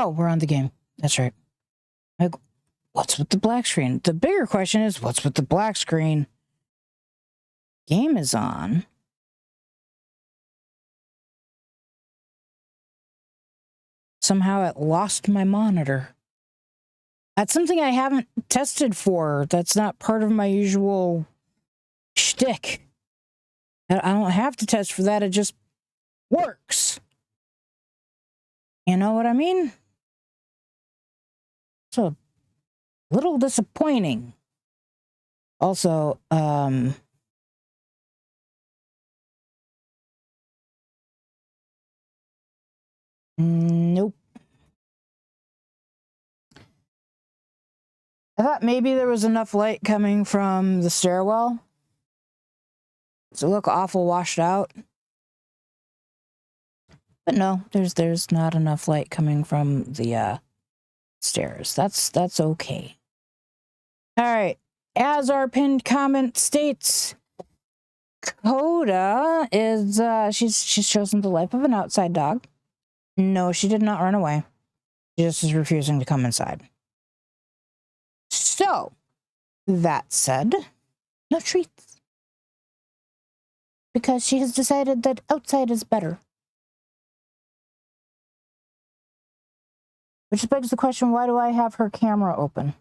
Oh, we're on the game. That's right. Like, what's with the black screen? The bigger question is, what's with the black screen? Game is on. Somehow it lost my monitor. That's something I haven't tested for. That's not part of my usual shtick. I don't have to test for that. It just works. You know what I mean? It's a little disappointing. Also, nope. I thought maybe there was enough light coming from the stairwell. Does it look awful washed out? But no, there's not enough light coming from the stairs. That's okay. All right. As our pinned comment states, Coda is she's chosen the life of an outside dog. No, she did not run away. She just is refusing to come inside. So, that said, no treats. Because she has decided that outside is better. Which begs the question, why do I have her camera open?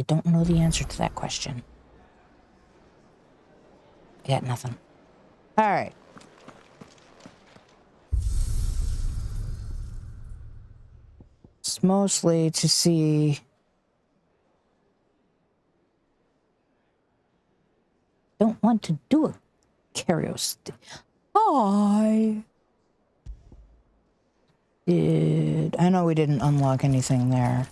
I don't know the answer to that question. I got nothing. All right. It's mostly to see... Don't want to do a karaoke. Hi. I know we didn't unlock anything there.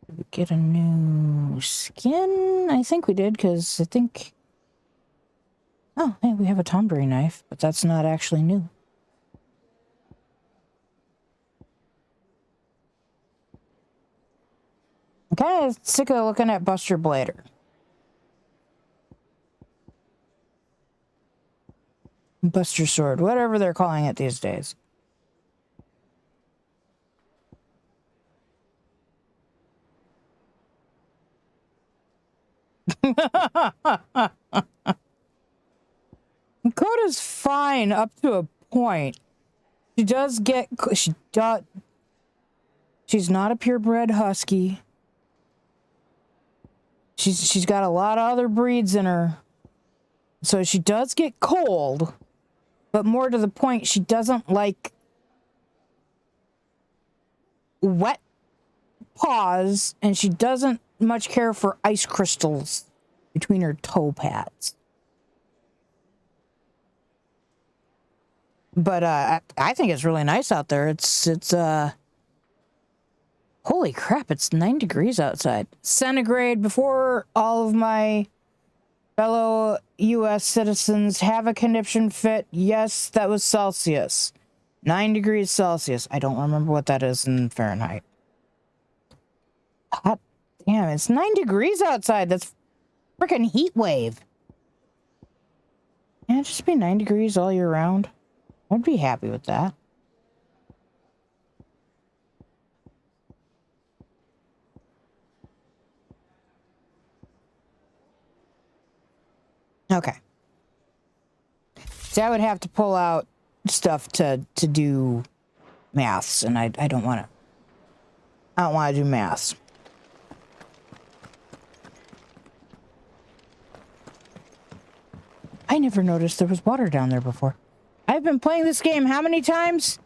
Did we get a new skin? I think we did, because I think... Oh, hey, we have a Tombury knife, but that's not actually new. I'm kind of sick of looking at Buster Blader. Buster Sword, whatever they're calling it these days. Coda's fine up to a point. She does get... She's not a purebred husky. She's got a lot of other breeds in her. So she does get cold. But more to the point, she doesn't like wet paws, and she doesn't much care for ice crystals between her toe pads. But I think it's really nice out there. It's holy crap, it's 9 degrees outside. Centigrade. Before all of my fellow U.S. citizens have a conniption fit, yes, that was Celsius. 9 degrees Celsius. I don't remember what that is in Fahrenheit. Hot damn, it's 9 degrees outside. That's freaking heat wave. Can't it just be 9 degrees all year round? I'd be happy with that. Okay. See, I would have to pull out stuff to do maths, and I don't want to. I don't want to do maths. I never noticed there was water down there before. I've been playing this game how many times?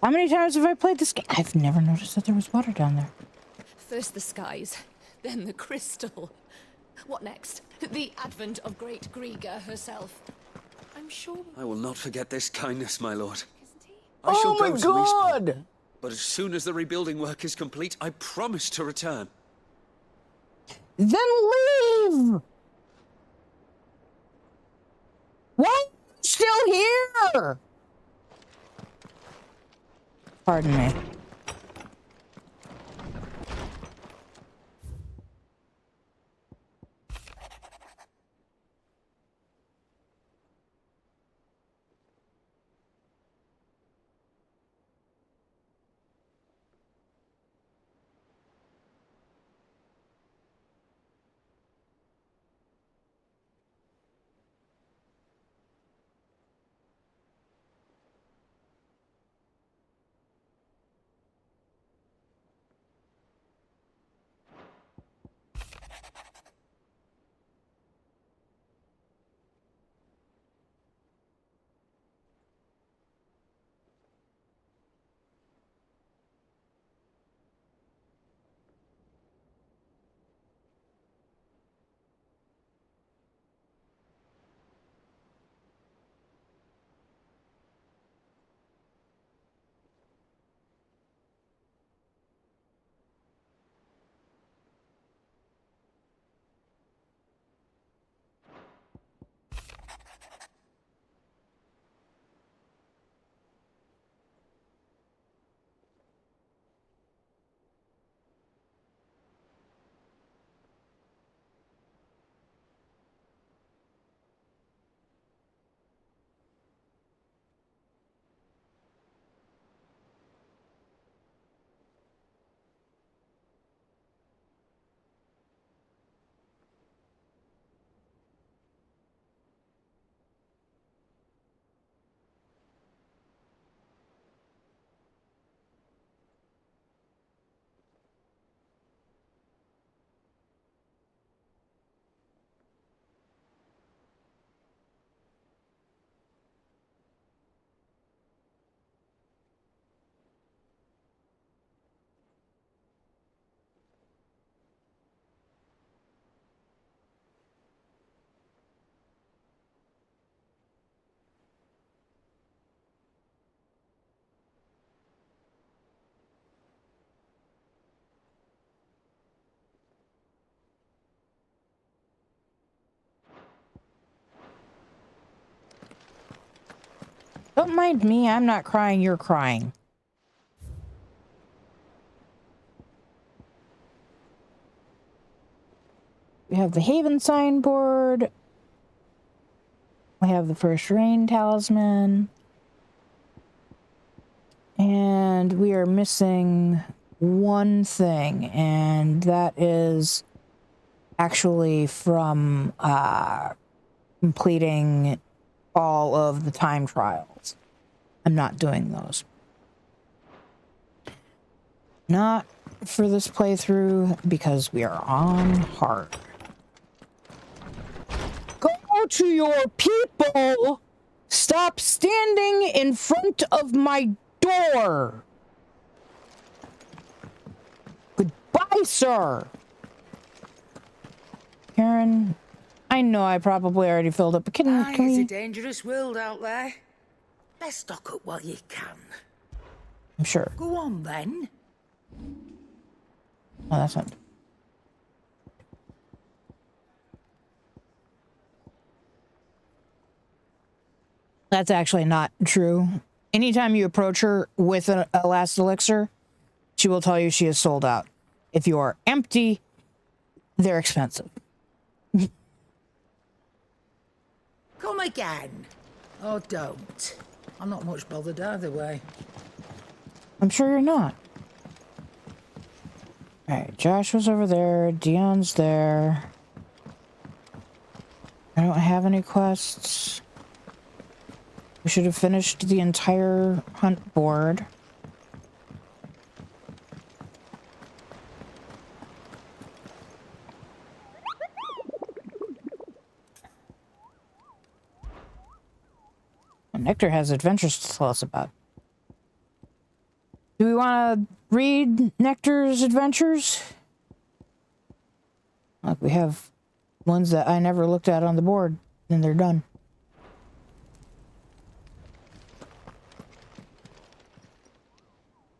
How many times have I played this game? I've never noticed that there was water down there. First the skies, then the crystal. What next? The advent of great Griga herself. I'm sure... I will not forget this kindness, my lord. Isn't he? I shall go to God! Respawn, but as soon as the rebuilding work is complete, I promise to return. Then leave! Why are you still here? Pardon me. Don't mind me. I'm not crying. You're crying. We have the Haven signboard. We have the First Rain talisman. And we are missing one thing, and that is actually from completing all of the time trials. I'm not doing those. Not for this playthrough, because we are on hard. Go to your people! Stop standing in front of my door! Goodbye, sir! Karen, I know I probably already filled up, but can It's we... a dangerous world out there. Let's stock up while you can. I'm sure. Go on, then. Oh, that's not... That's actually not true. Anytime you approach her with a last elixir, she will tell you she is sold out. If you are empty, they're expensive. Come again. Or don't. I'm not much bothered either way. I'm sure you're not. Alright, Josh was over there. Dion's there. I don't have any quests. We should have finished the entire hunt board. Nectar has adventures to tell us about. Do we want to read Nectar's adventures? Look, we have ones that I never looked at on the board, and they're done.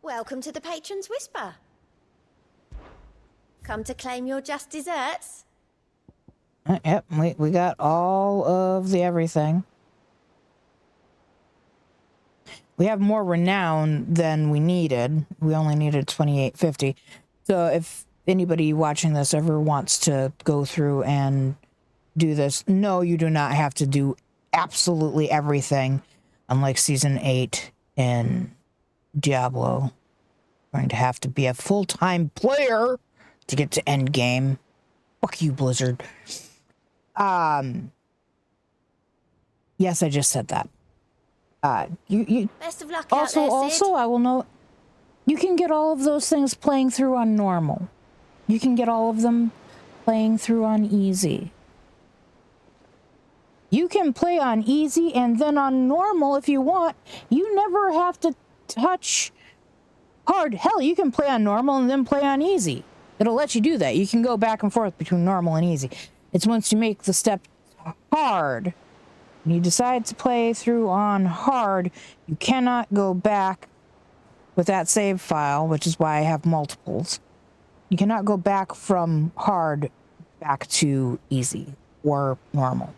Welcome to the Patron's Whisper. Come to claim your just desserts? Yep, we got all of the everything. We have more renown than we needed. We only needed 2850. So if anybody watching this ever wants to go through and do this, no, you do not have to do absolutely everything. Unlike Season 8 in Diablo. You're going to have to be a full-time player to get to endgame. Fuck you, Blizzard. Yes, I just said that. You Best of luck also, out there, Sid. I will note, you can get all of those things playing through on normal. You can get all of them playing through on easy. You can play on easy and then on normal if you want. You never have to touch hard. Hell, you can play on normal and then play on easy. It'll let you do that. You can go back and forth between normal and easy. It's once you make the step hard, and you decide to play through on hard, you cannot go back with that save file, which is why I have multiples. You cannot go back from hard back to easy or normal.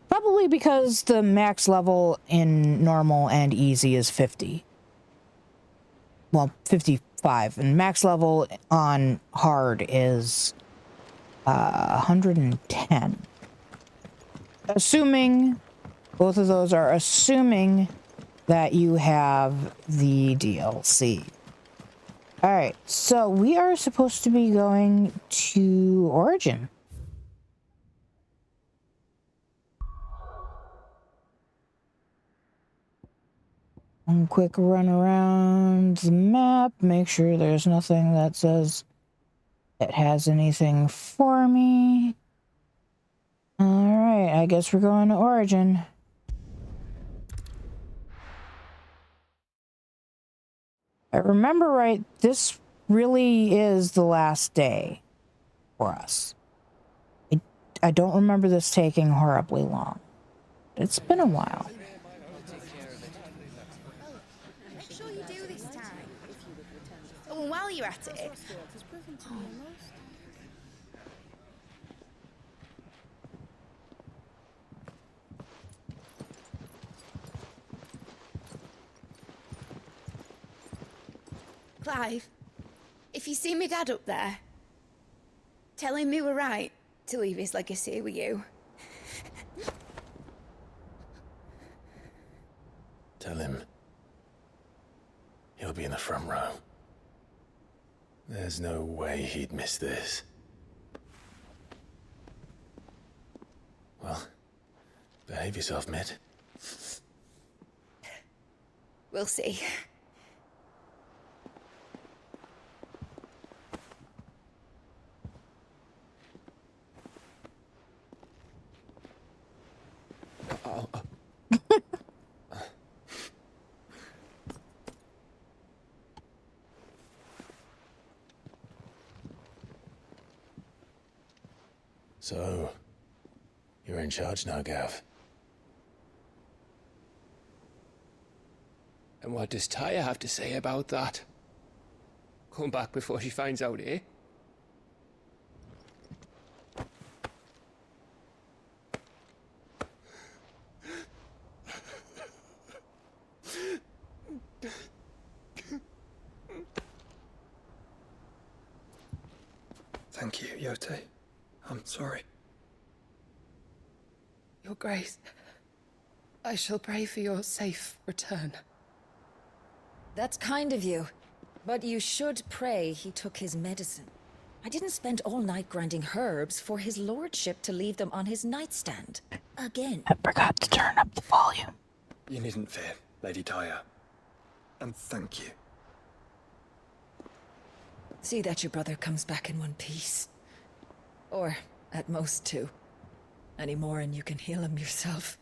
Probably because the max level in normal and easy is 50. Well, 55. And max level on hard is 110. Assuming, both of those are assuming that you have the DLC. Alright, so we are supposed to be going to Origin. One quick run around the map, make sure there's nothing that says it has anything for me. Alright, I guess we're going to Origin. I remember right, this really is the last day for us. I don't remember this taking horribly long. It's been a while. Make sure you do this time. Oh, and while you're at it... Clive, if you see me dad up there, tell him we were right to leave his legacy with you. Tell him he'll be in the front row. There's no way he'd miss this. Well, behave yourself, Mitt. We'll see. So, you're in charge now, Gav. And what does Taya have to say about that? Come back before she finds out, eh? Thank you, Yote. I'm sorry. Your Grace, I shall pray for your safe return. That's kind of you. But you should pray he took his medicine. I didn't spend all night grinding herbs for his lordship to leave them on his nightstand. Again. I forgot to turn up the volume. You needn't fear, Lady Taya. And thank you. See that your brother comes back in one piece. Or, at most, two. Any more and you can heal him yourself.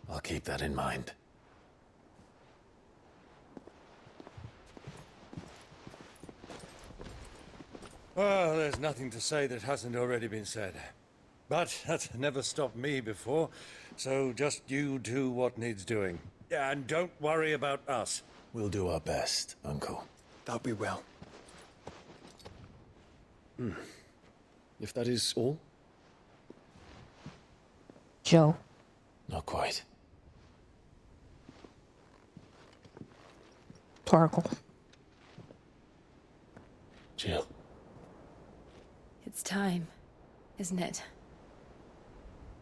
I'll keep that in mind. Well, there's nothing to say that hasn't already been said. But that's never stopped me before, so just you do what needs doing. And don't worry about us. We'll do our best, Uncle. That'll be well. If that is all? Joe. Not quite. Torgal. Jill. It's time, isn't it?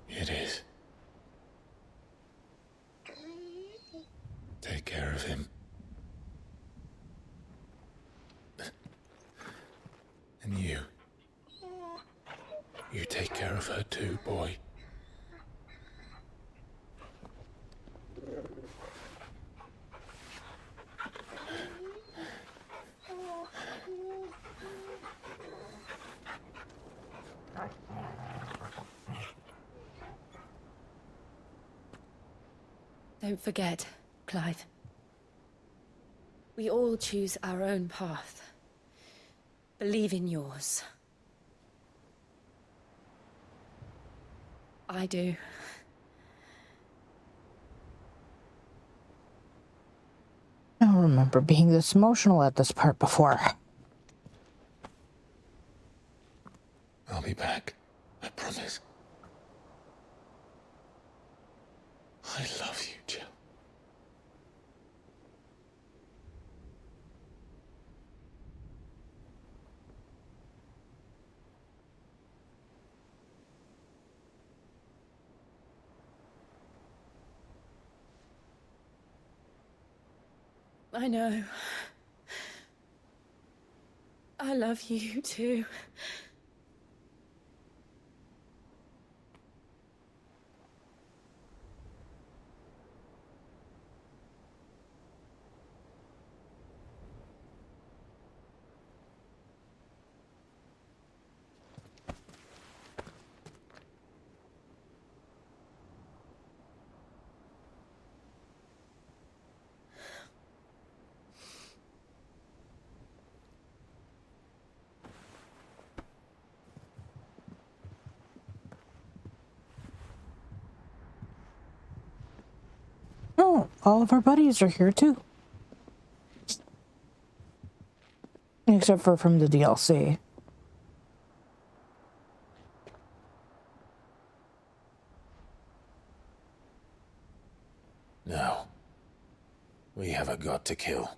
It is. Take care of him. And you. You take care of her too, boy. Don't forget, Clive. We all choose our own path. Believe in yours. I do. I don't remember being this emotional at this part before. I'll be back. I promise. I love you, Jill. I know. I love you too. Oh, all of our buddies are here too. Except for from the DLC. Now, we have a god to kill.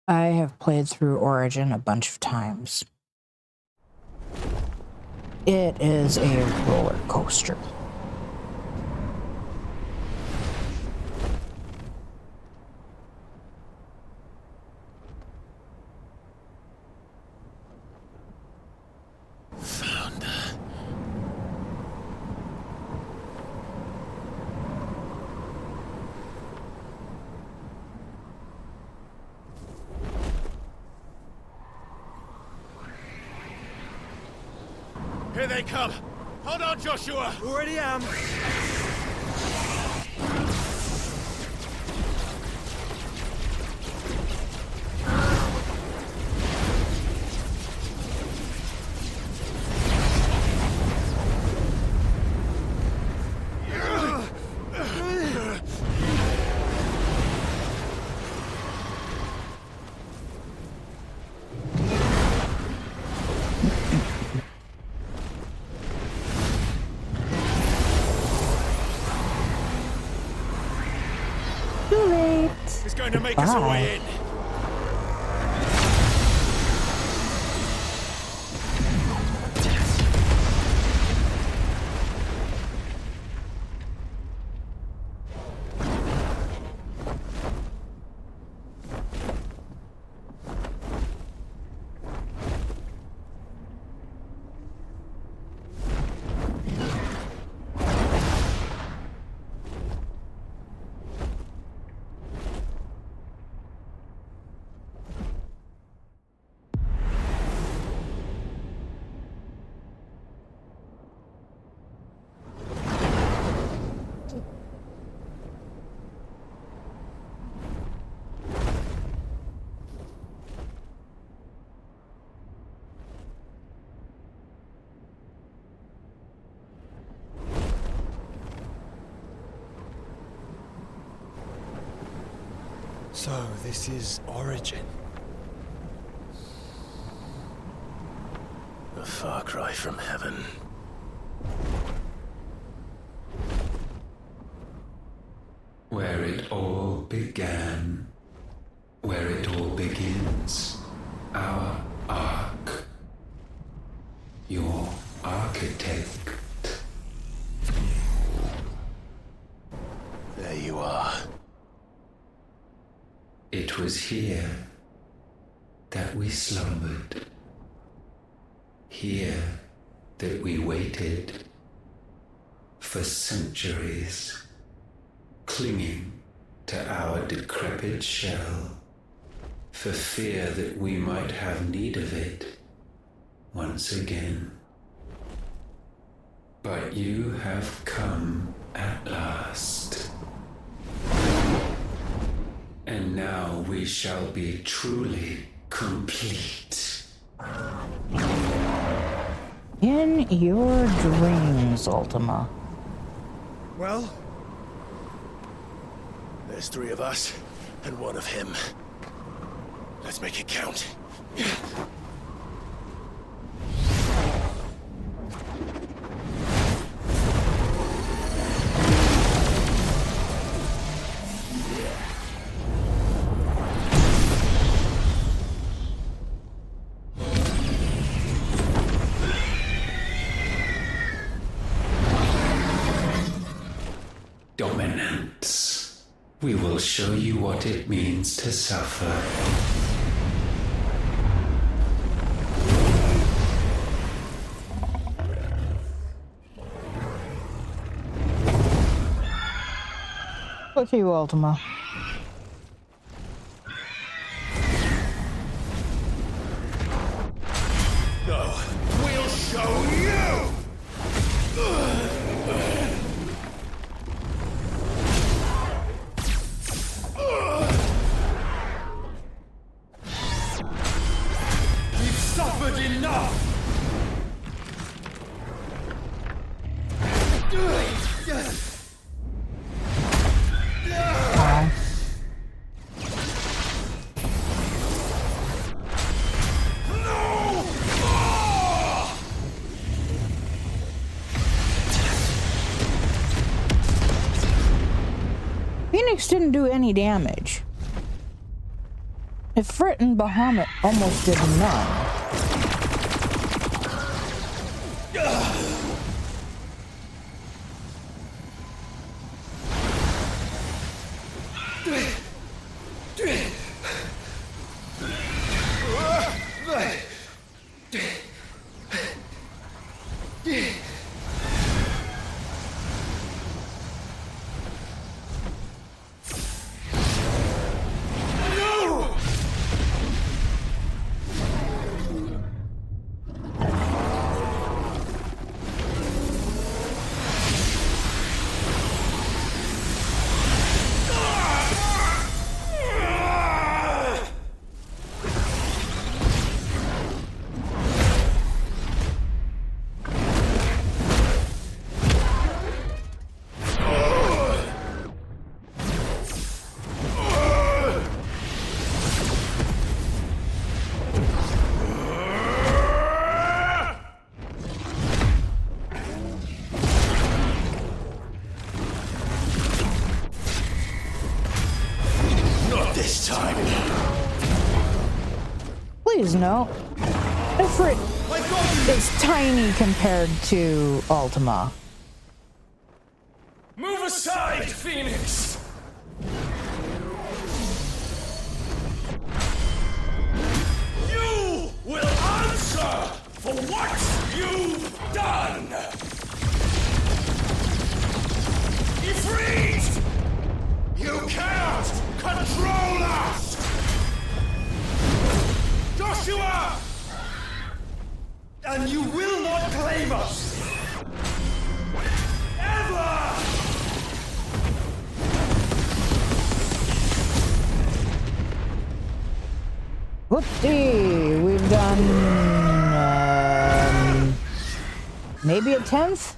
I have played through Origin a bunch of times. It is a roller coaster. Here they come! Hold on, Joshua! Already am. It's going to make us a way in. So, this is Origin. A far cry from heaven. Where it all began, where it all begins, our ark, your architect. There you are. It was here that we slumbered, here that we waited for centuries, clinging to our decrepit shell, for fear that we might have need of it once again. But you have come at last. And now we shall be truly complete. In your dreams, Ultima. Well, there's 3 of us and 1 of him. Let's make it count. Dominance. We will show you what it means to suffer. Look at you, Ultima. No, we'll show you! We've suffered enough! Phoenix didn't do any damage. Ifrit and Bahamut almost did none. Please no. Ifrit is tiny compared to Ultima. Move aside, Phoenix! You will answer for what you've done! Ifrit! You cannot control us! Joshua! And you will not claim us! Ever! Whoopsie! We've done maybe a 10th?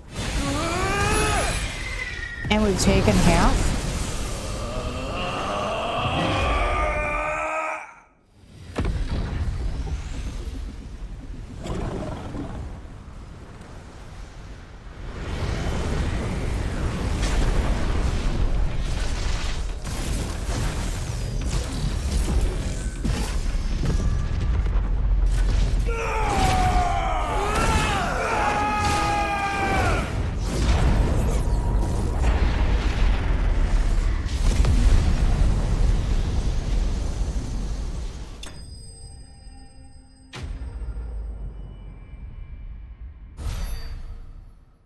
And we've taken half?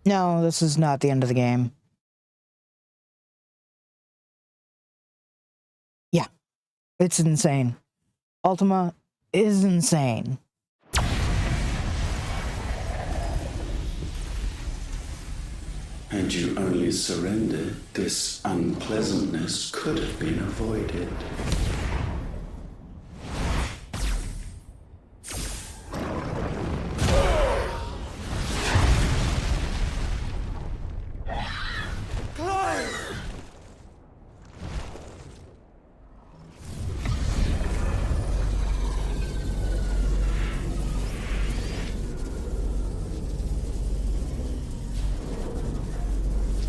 No, this is not the end of the game. Yeah, it's insane. Ultima is insane. Had you only surrendered, this unpleasantness could have been avoided.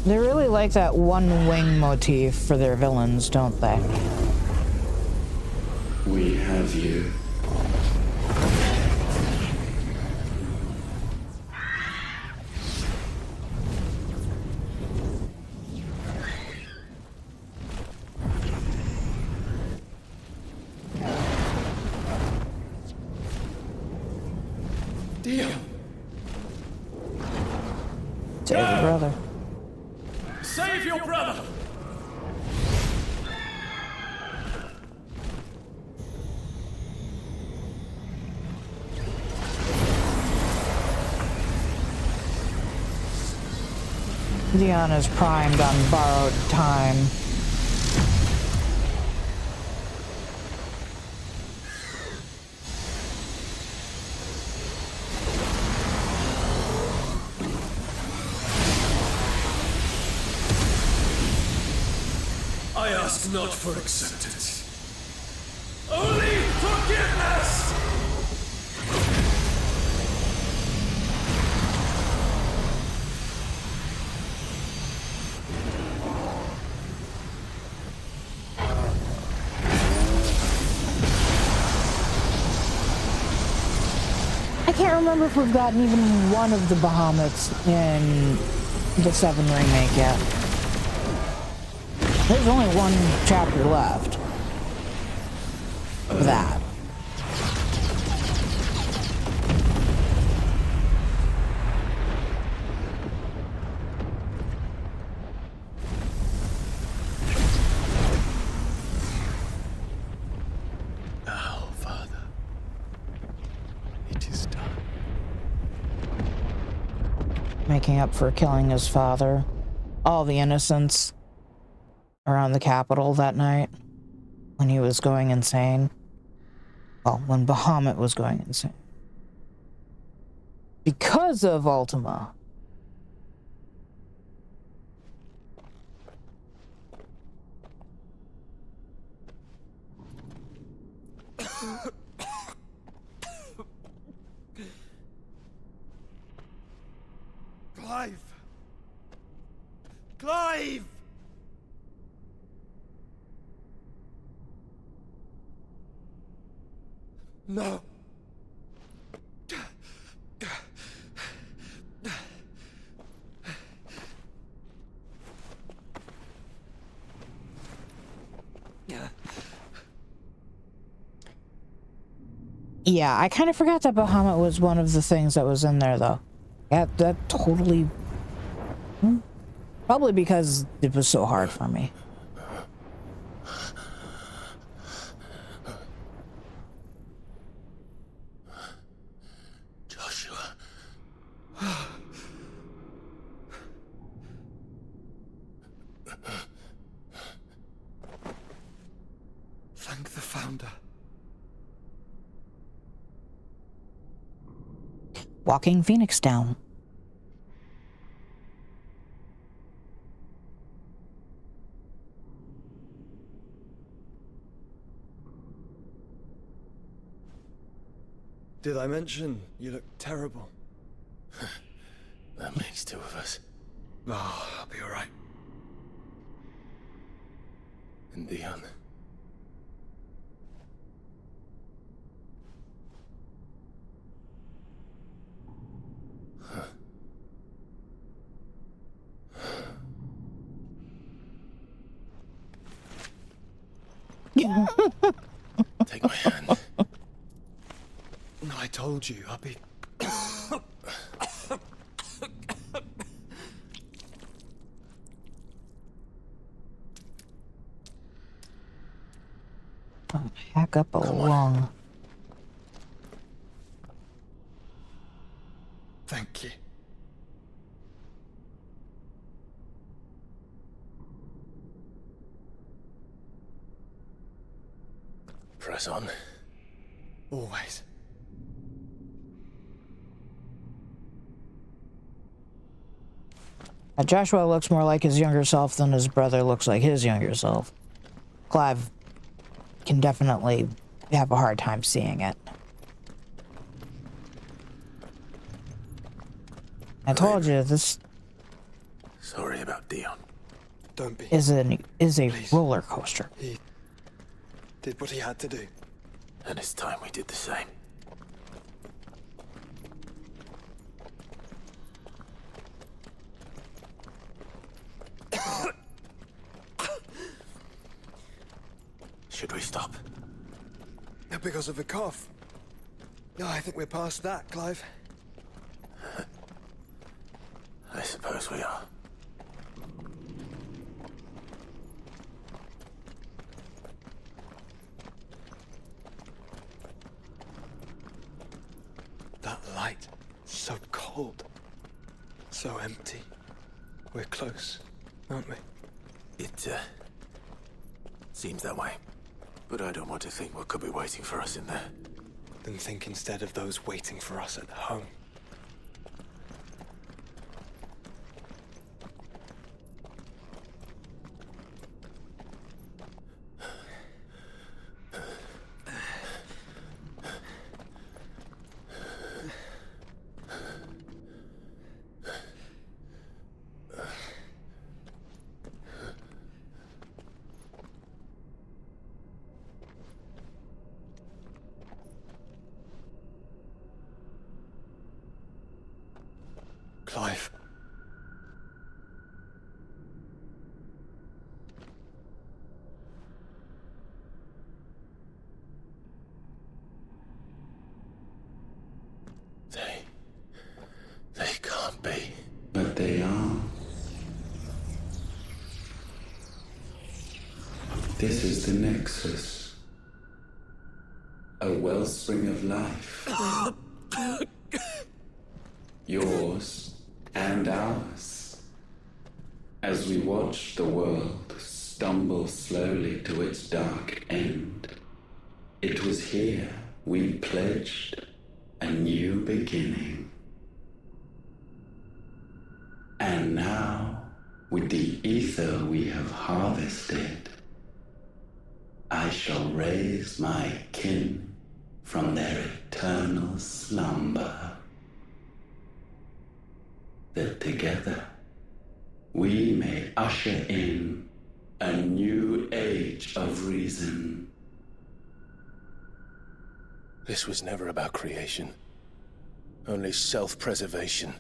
They really like that one wing motif for their villains, don't they? We have you. Deal. Save your brother. Save your brother! Diana's primed on borrowed time. I ask not for acceptance. Only forgiveness! can't remember if we've gotten even one of the Bahamut's in the 7 remake yet. There's only one chapter left of that. Now, Father, it is done. Making up for killing his father. All the innocents around the Capitol that night when he was going insane. Well, when Bahamut was going insane. Because of Ultima. Clive! Clive! No. Yeah, I kind of forgot that Bahamut was one of the things that was in there, though. That totally... Probably because it was so hard for me. Joshua. Thank the Founder. Walking Phoenix down. Did I mention you look terrible? That makes 2 of us. Oh, I'll be alright. And Dion. Take my hand. I told you, I'll be... Hack up a lung. Thank you. Press on. Always. Joshua looks more like his younger self than his brother looks like his younger self. Clive can definitely have a hard time seeing it. I told you, this Sorry about Dion. Don't be. is a Please. roller coaster. He did what he had to do. And it's time we did the same. Should we stop? Because of the cough. No, I think we're past that, Clive. I suppose we are. That light, so cold. So empty. We're close, aren't we? It, seems that way. But I don't want to think what could be waiting for us in there. Then think instead of those waiting for us at home. Clive. They can't be. But they are. This is the Nexus. A wellspring of life. Yours and ours. As we watch the world stumble slowly to its dark end, it was here we pledged a new beginning. And now, with the ether we have harvested, I shall raise my kin from their eternal slumber, that together we may usher in a new age of reason. This was never about creation. Only self-preservation.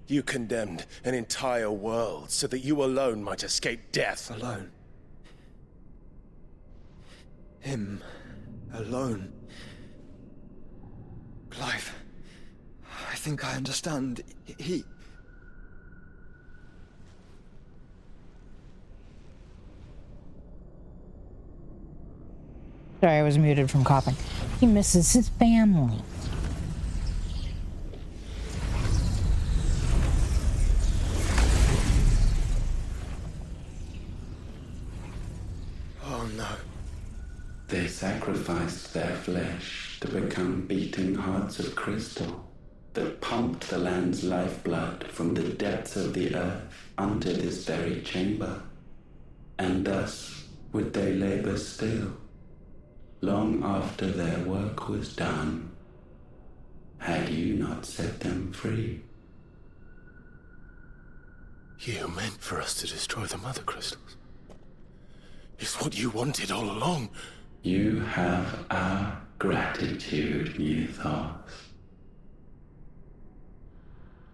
You condemned an entire world so that you alone might escape death. Alone. Him. Alone. Clive. I think I understand. He... Sorry, I was muted from coughing. He misses his family. Oh no. They sacrificed their flesh to become beating hearts of crystal that pumped the land's lifeblood from the depths of the earth unto this very chamber. And thus would they labor still, long after their work was done, had you not set them free. You meant for us to destroy the mother crystals. It's what you wanted all along. You have our gratitude, Mythos.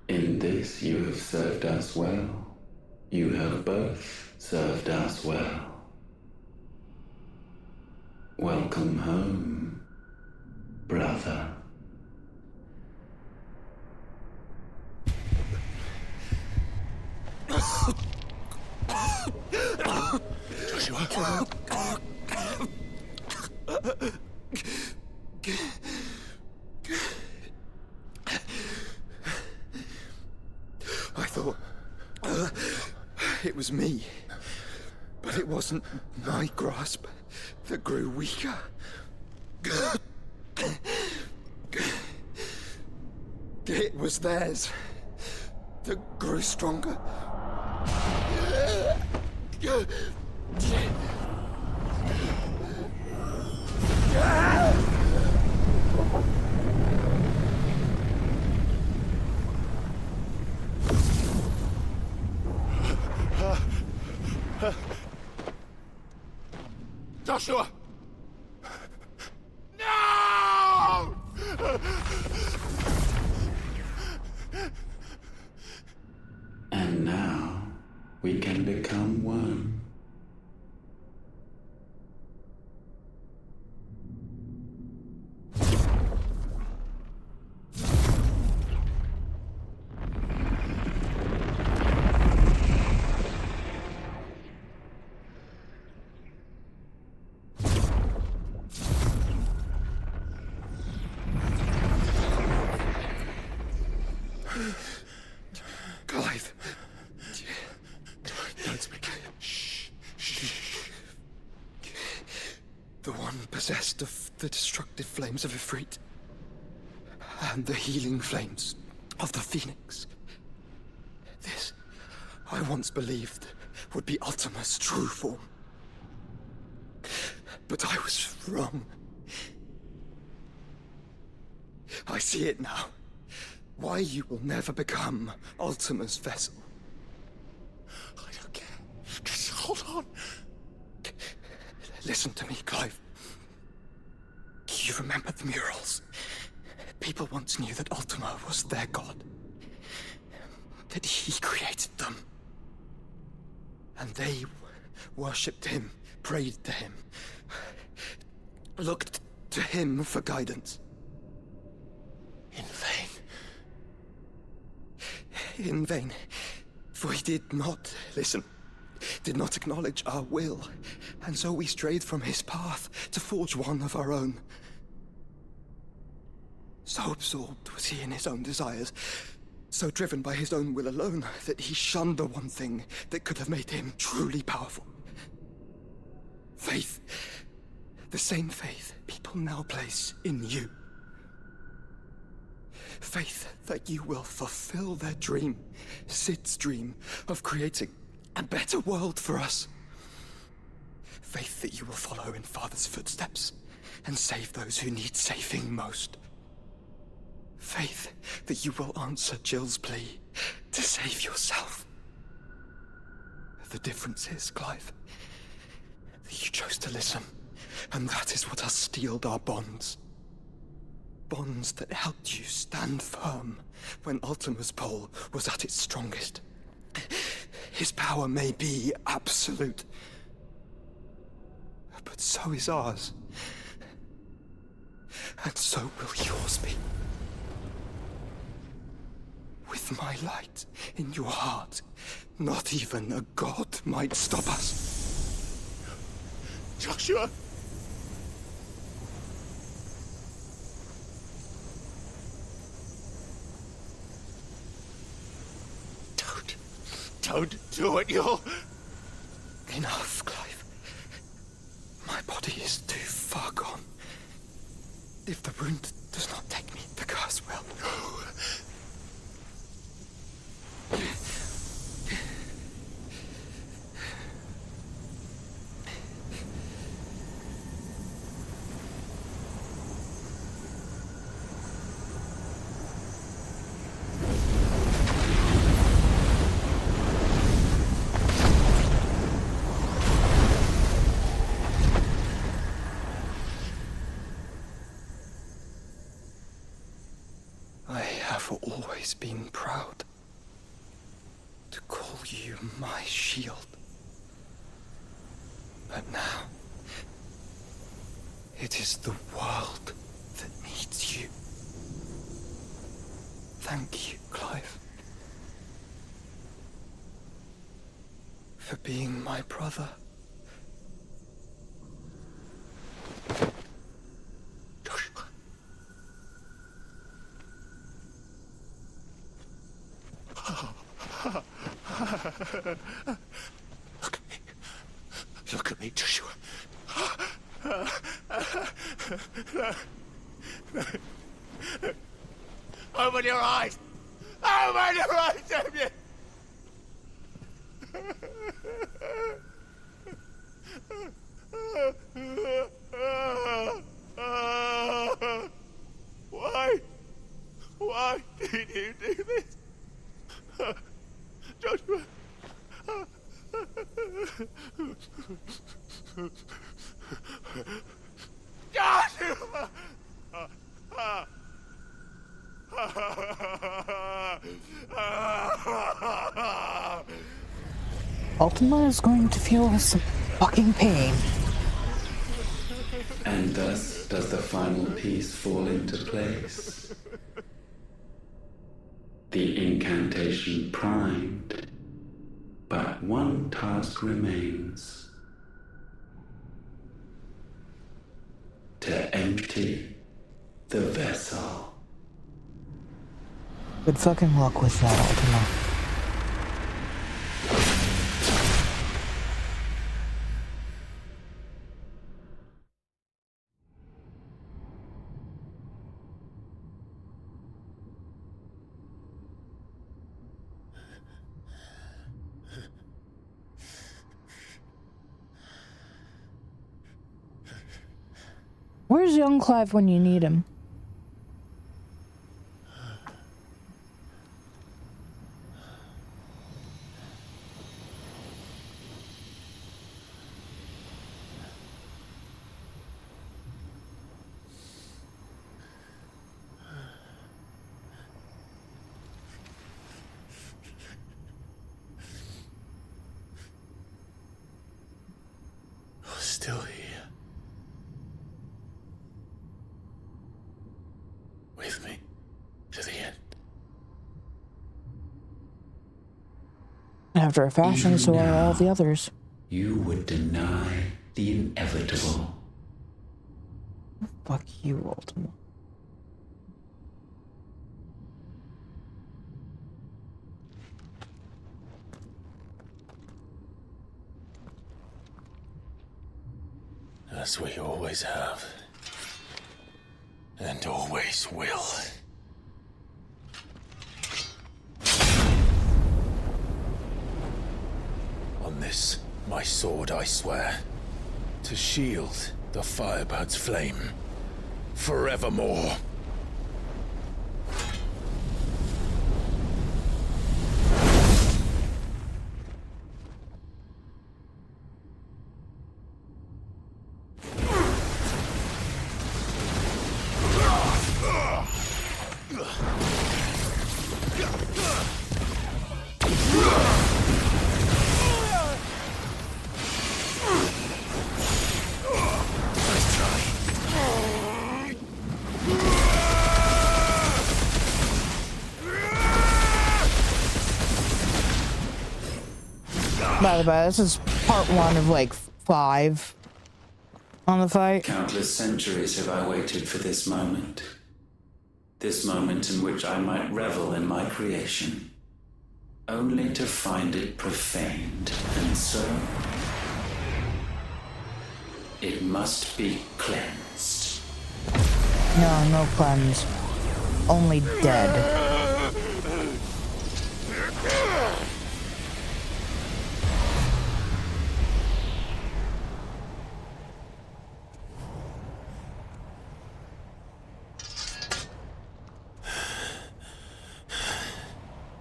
In this you have served us well. You have both served us well. Welcome home, brother. Joshua. I thought it was me, but it wasn't my grasp that grew weaker. It was theirs that grew stronger. Joshua! No! And now we can become one. Clive. Don't speak. Shh. The one possessed of the destructive flames of Ifrit, and the healing flames of the Phoenix. This, I once believed, would be Ultima's true form. But I was wrong. I see it now. Why you will never become Ultima's vessel. I don't care. Just hold on. Listen to me, Clive. You remember the murals? People once knew that Ultima was their god. That he created them. And they worshipped him, prayed to him, looked to him for guidance. In vain. In vain. For he did not listen, did not acknowledge our will, and so we strayed from his path to forge one of our own. So absorbed was he in his own desires, so driven by his own will alone, that he shunned the one thing that could have made him truly powerful. Faith. The same faith people now place in you. Faith that you will fulfill their dream, Sid's dream, of creating a better world for us. Faith that you will follow in Father's footsteps and save those who need saving most. Faith that you will answer Jill's plea to save yourself. The difference is, Clive, that you chose to listen, and that is what has steeled our bonds. Bonds that helped you stand firm when Ultima's pull was at its strongest. His power may be absolute, but so is ours. And so will yours be. With my light in your heart, not even a god might stop us. Joshua! Don't do it, you'll... Enough, Clive. My body is too far gone. If the wound does not take me, the curse will. I have always been proud to call you my shield. But now, it is the world that needs you. Thank you, Clive, for being my brother. Look at me, Joshua. Open your eyes! Open your eyes, Sergey! Why? Why did you do this? Joshua! Joshua! Ultima is going to feel some fucking pain. And thus does the final piece fall into place. The incantation primed, but one task remains. To empty the vessel. Good fucking luck with that, Ultima. Where's young Clive when you need him? still here. With me to the end. After a fashion, Even so are all now, the others. You would deny the inevitable. Fuck you, Ultima. As we always have. And always will. On this, my sword, I swear, to shield the Firebird's flame forevermore. By the way, this is part 1 of like 5 on the fight. Countless centuries have I waited for this moment. This moment in which I might revel in my creation. Only to find it profaned, and so it must be cleansed. No cleanse. Only dead.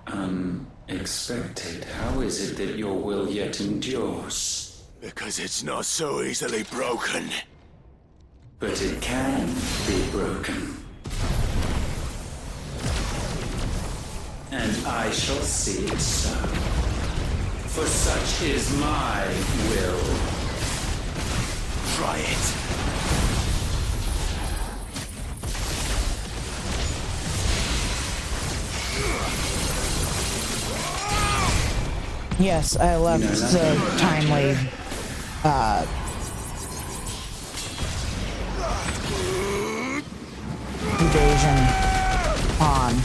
Unexpected. How is it that your will yet endures? Because it's not so easily broken. But it can be broken. And I shall see it so. For such is my will. Try it. Yes, I left the timely evasion on.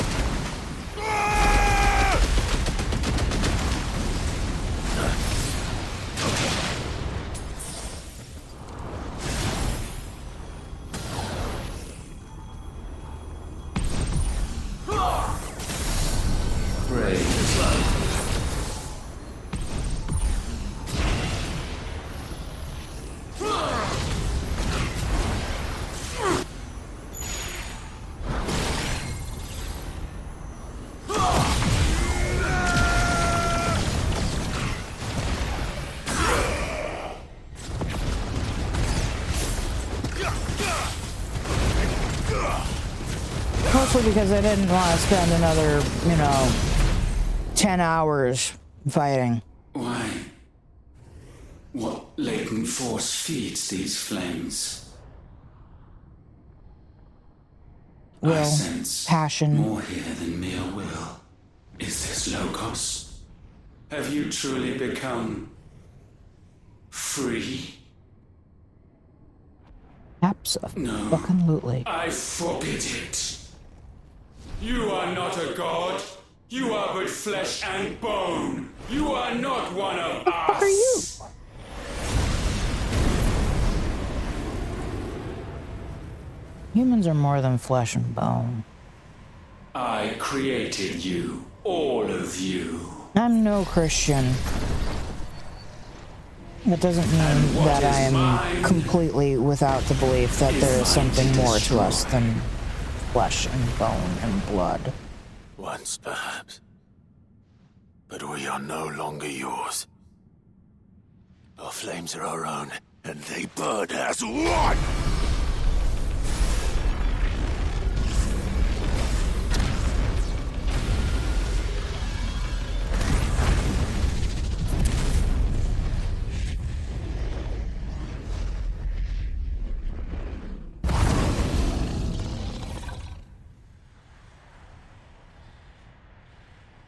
Mostly because I didn't want to spend another, 10 hours fighting. Why? What latent force feeds these flames? I Will, sense passion. more here than mere will. Is this Logos? Have you truly become free? Absolutely. I forbid it. You are not a god. You are but flesh and bone. You are not one of us. What are you? Humans are more than flesh and bone. I created you, all of you. I'm no Christian. That doesn't mean that I am completely without the belief that there is something more to us than flesh and bone and blood. Once, perhaps. But we are no longer yours. Our flames are our own, and they burn as one!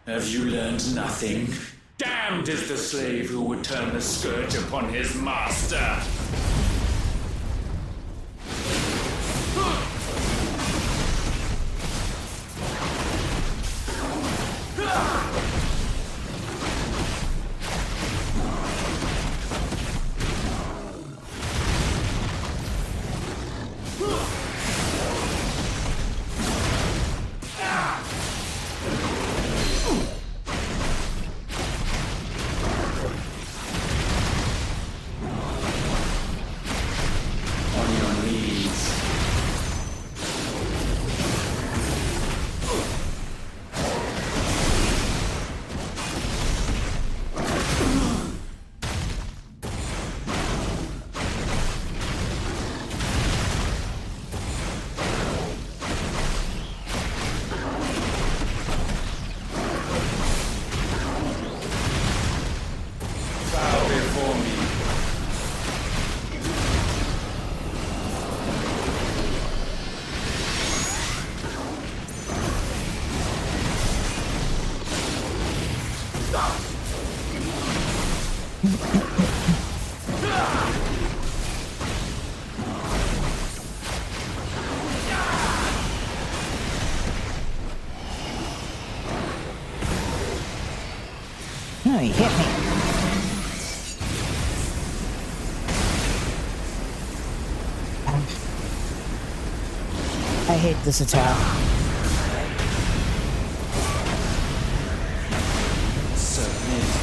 Have you learned nothing? Damned is the slave who would turn the scourge upon his master! No, he hit me. I hate this attack. Submit.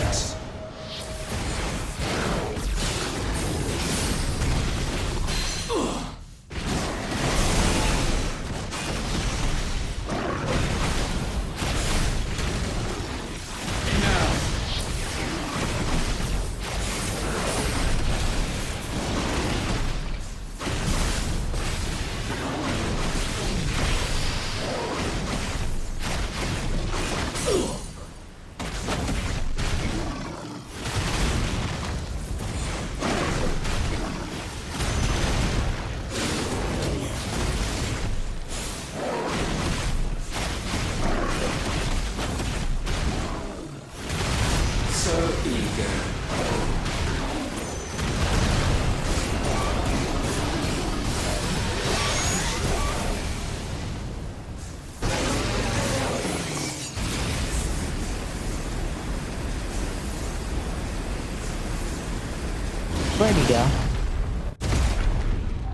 Where'd he go?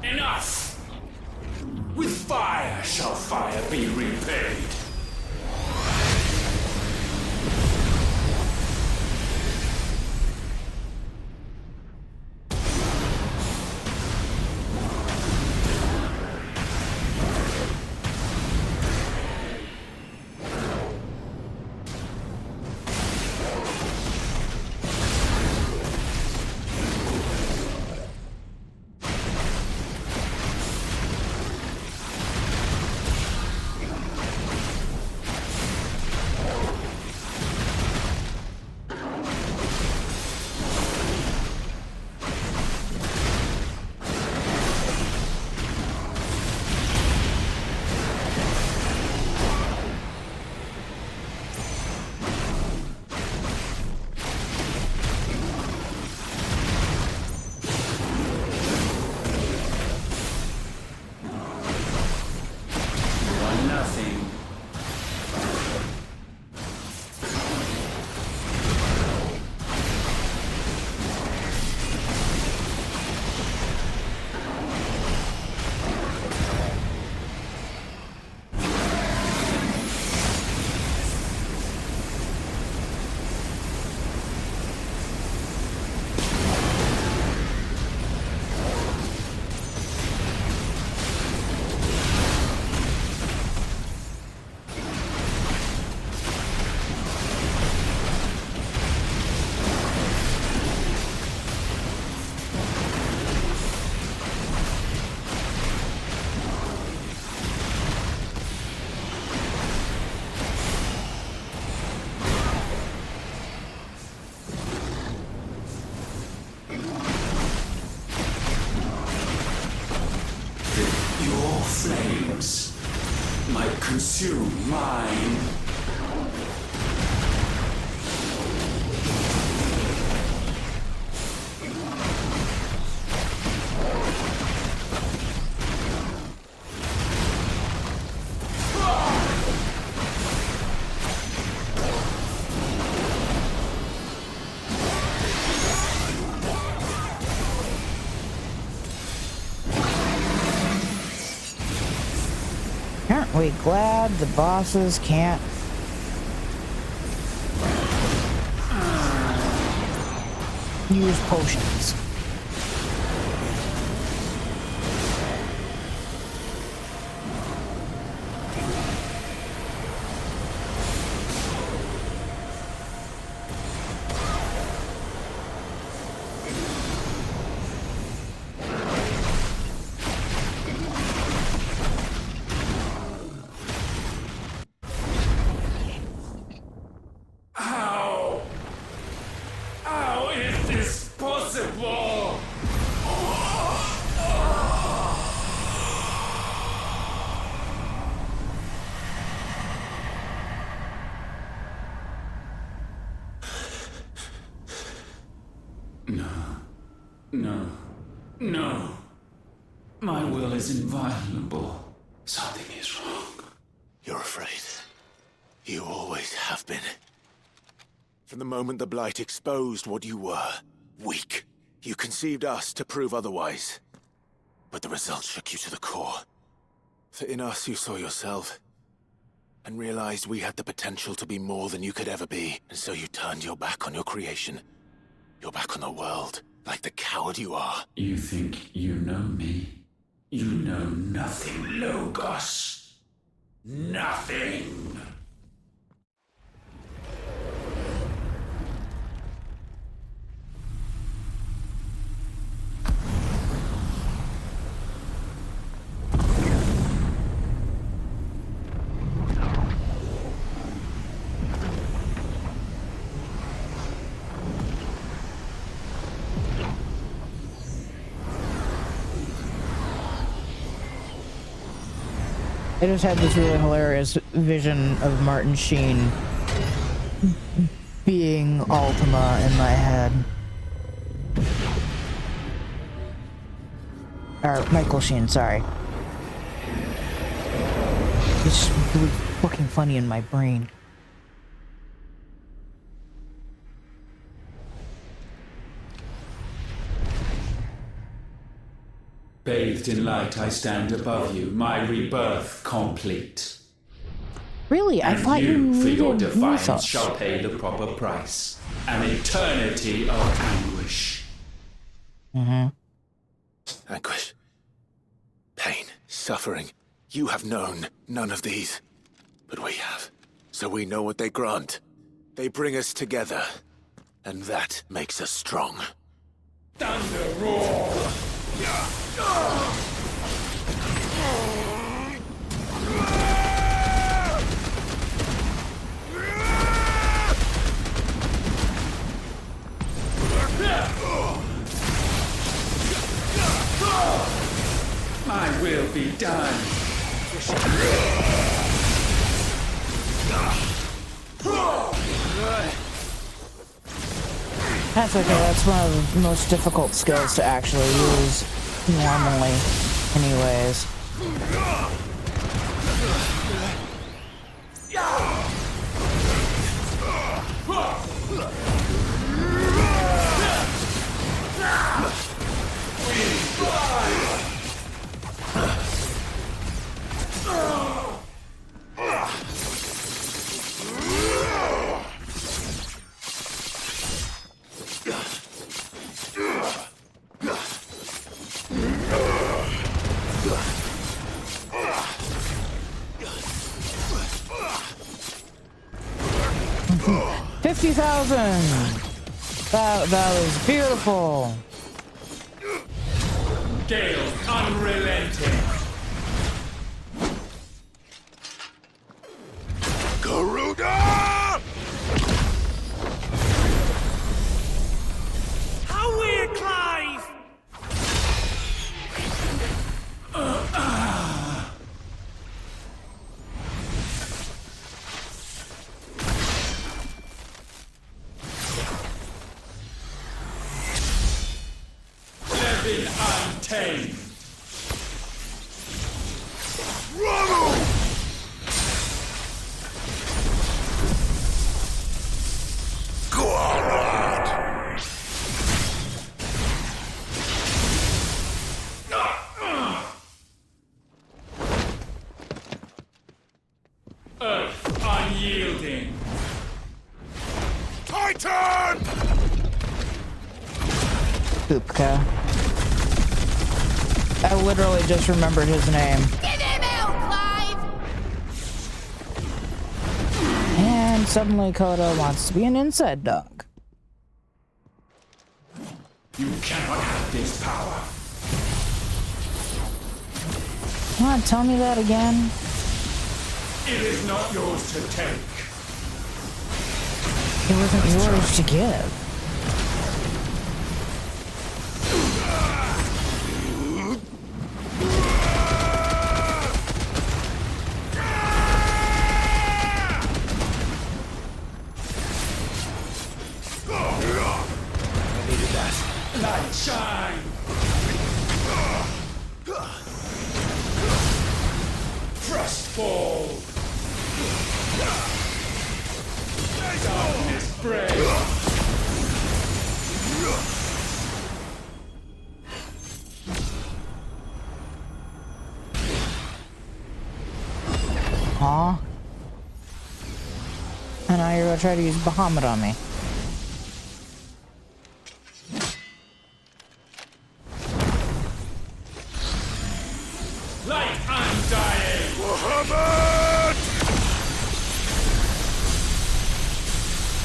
Enough! With fire shall fire be repaid. flames might consume mine. We glad the bosses can't use potions. How is this possible? No. My will is inviolable. Something is wrong. You're afraid. You always have been. From the moment the Blight exposed what you were, weak, you conceived us to prove otherwise. But the results shook you to the core. For in us you saw yourself, and realized we had the potential to be more than you could ever be. And so you turned your back on your creation. Your back on the world, like the coward you are. You think you know me? You know nothing, Logos. Nothing! I just had this really hilarious vision of Martin Sheen being Ultima in my head. Or Michael Sheen, sorry. It's just really fucking funny in my brain. Bathed in light, I stand above you, my rebirth complete. Really? I thought you for your needed defiance mythos. shall pay the proper price. An eternity of anguish. Mm-hmm. Anguish. Pain. Suffering. You have known none of these. But we have. So we know what they grant. They bring us together. And that makes us strong. Thunder roar! My will be done. That's okay, that's one of the most difficult skills to actually use normally, anyways. 50,000! That was beautiful. Gale unrelenting. Garuda! How weird, Clive! Living untamed. Kupka. I literally just remembered his name. Give him hell, Clive! And suddenly Koda wants to be an inside dog. You cannot have this power. Come on, tell me that again. It is not yours to take. It wasn't yours to give. Light shine! Thrust fall! Darkness break! Aw. And now you're gonna try to use Bahamut on me. Light undying! Muhammad!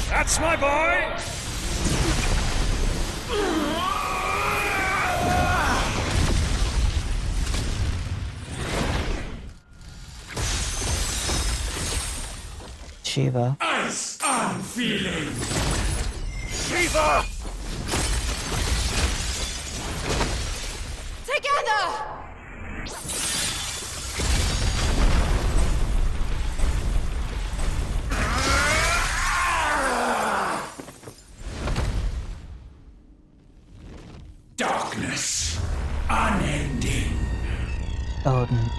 That's my boy! Shiva. Ice unfeeling! Shiva! Together! Darkness unending. Odin.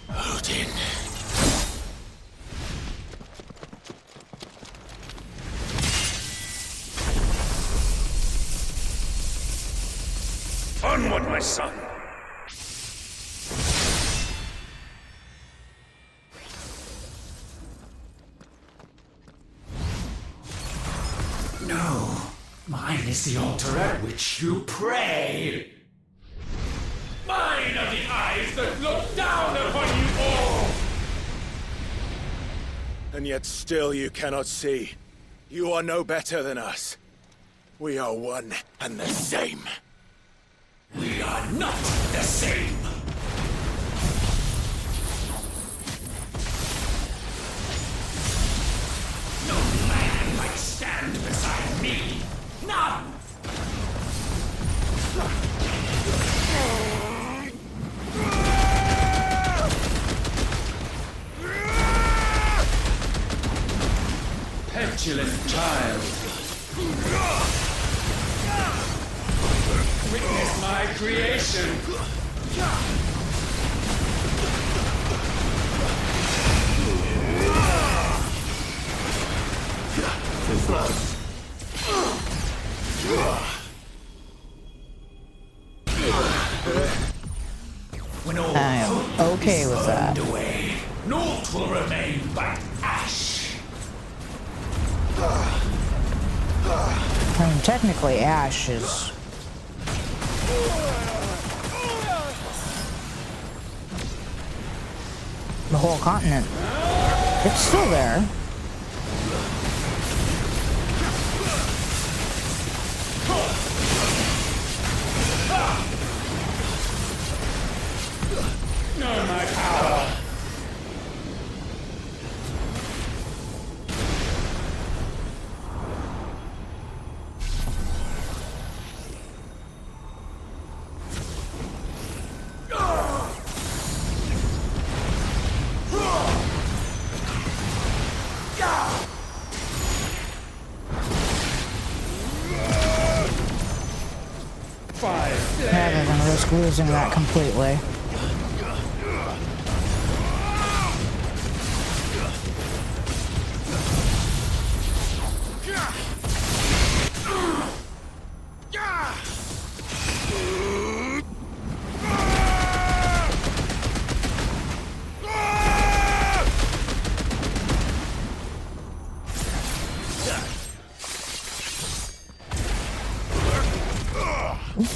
Odin. Onward, my son! No, mine is the altar at which you pray. Mine are the eyes that look down upon you all. And yet still you cannot see. You are no better than us. We are one and the same. We are not the same. No man might stand beside me. None. Petulant child. Witness my creation. When all I am okay with that. away, naught will remain but ash. I mean, technically, Ash is... the whole continent. It's still there. Know my power. Yeah, they're gonna risk losing that completely. Flames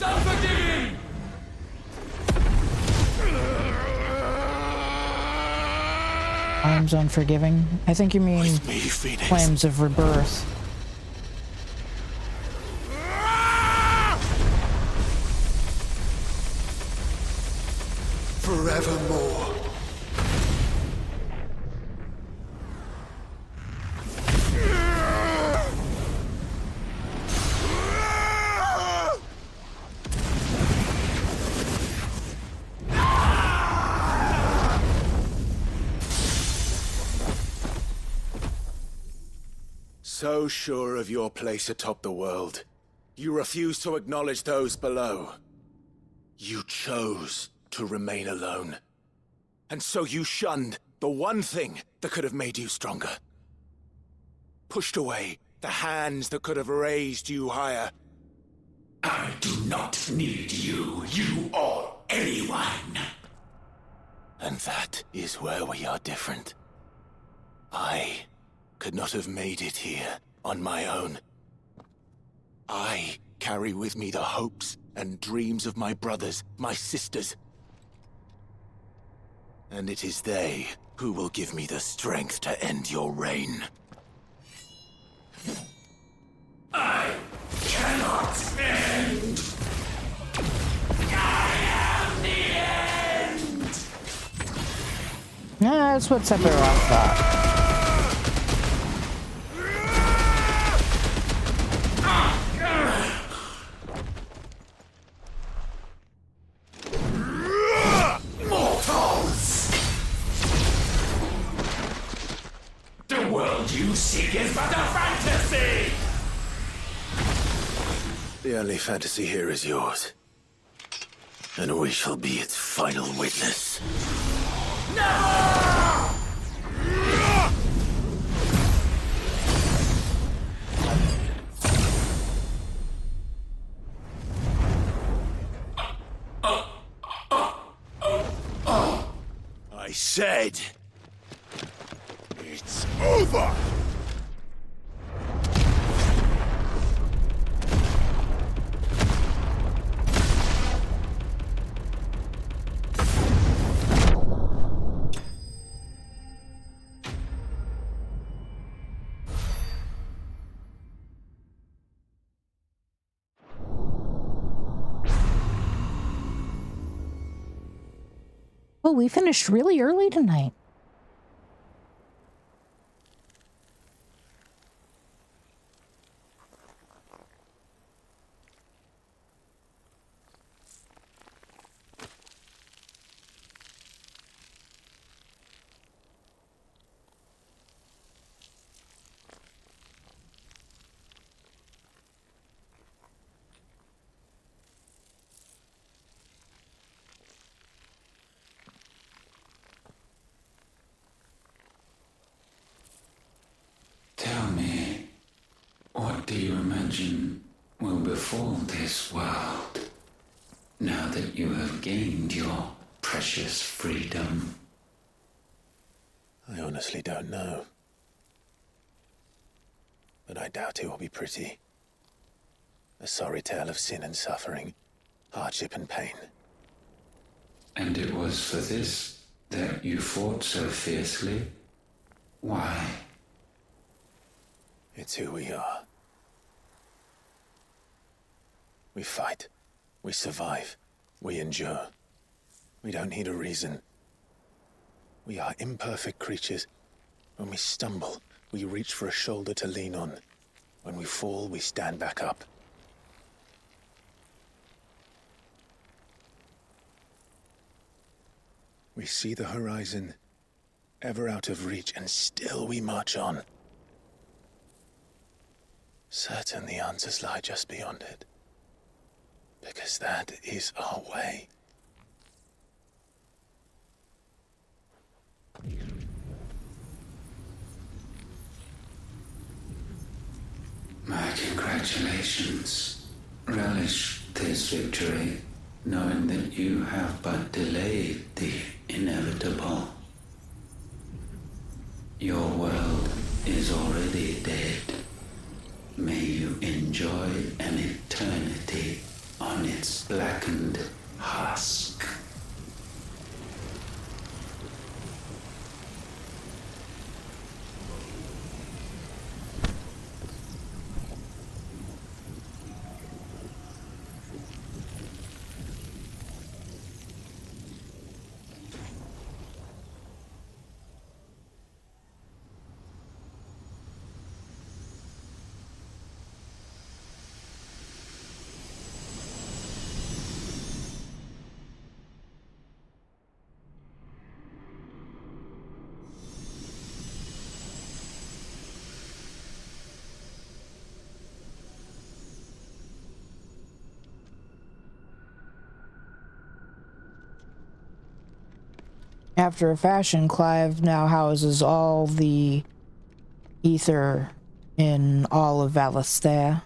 unforgiving! Flames unforgiving? I think you mean flames of rebirth. Forevermore. So sure of your place atop the world, you refuse to acknowledge those below. You chose to remain alone. And so you shunned the one thing that could have made you stronger. Pushed away the hands that could have raised you higher. I do not need you, or anyone. And that is where we are different. I could not have made it here on my own. I carry with me the hopes and dreams of my brothers, my sisters. And it is they who will give me the strength to end your reign. I cannot end. I am the end. Yeah, that's what Sephiroth thought. The world you seek is but a fantasy! The only fantasy here is yours. And we shall be its final witness. I said... it's over! Oh, we finished really early tonight. Tell me, what do you imagine will befall this world now that you have gained your precious freedom? I honestly don't know. But I doubt it will be pretty. A sorry tale of sin and suffering, hardship and pain. And it was for this that you fought so fiercely? Why? It's who we are. We fight. We survive. We endure. We don't need a reason. We are imperfect creatures. When we stumble, we reach for a shoulder to lean on. When we fall, we stand back up. We see the horizon, ever out of reach, and still we march on. Certain the answers lie just beyond it. Because that is our way. My congratulations. Relish this victory, knowing that you have but delayed the inevitable. Your world is already dead. May you enjoy an eternity on its blackened husk. After a fashion, Clive now houses all the ether in all of Valisthea.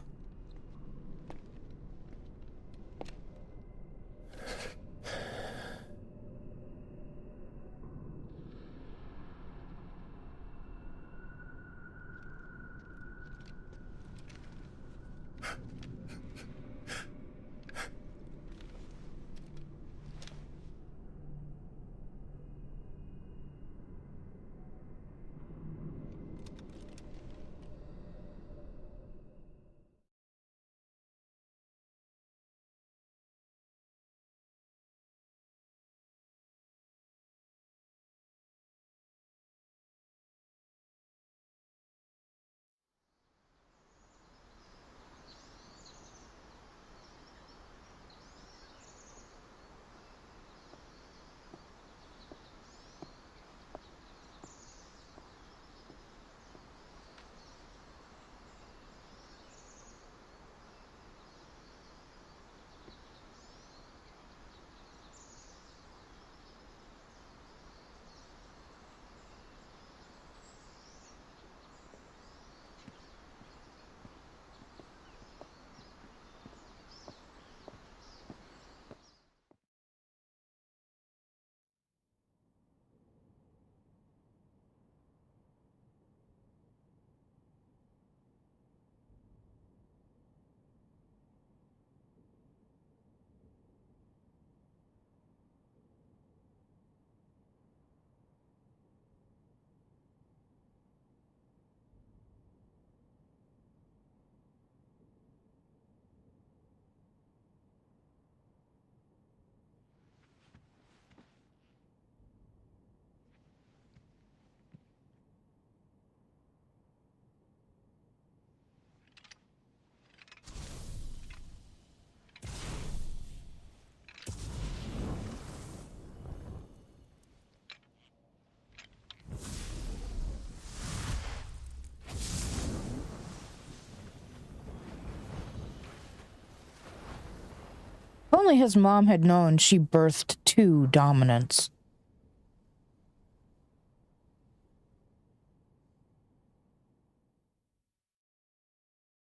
If only his mom had known she birthed two dominants.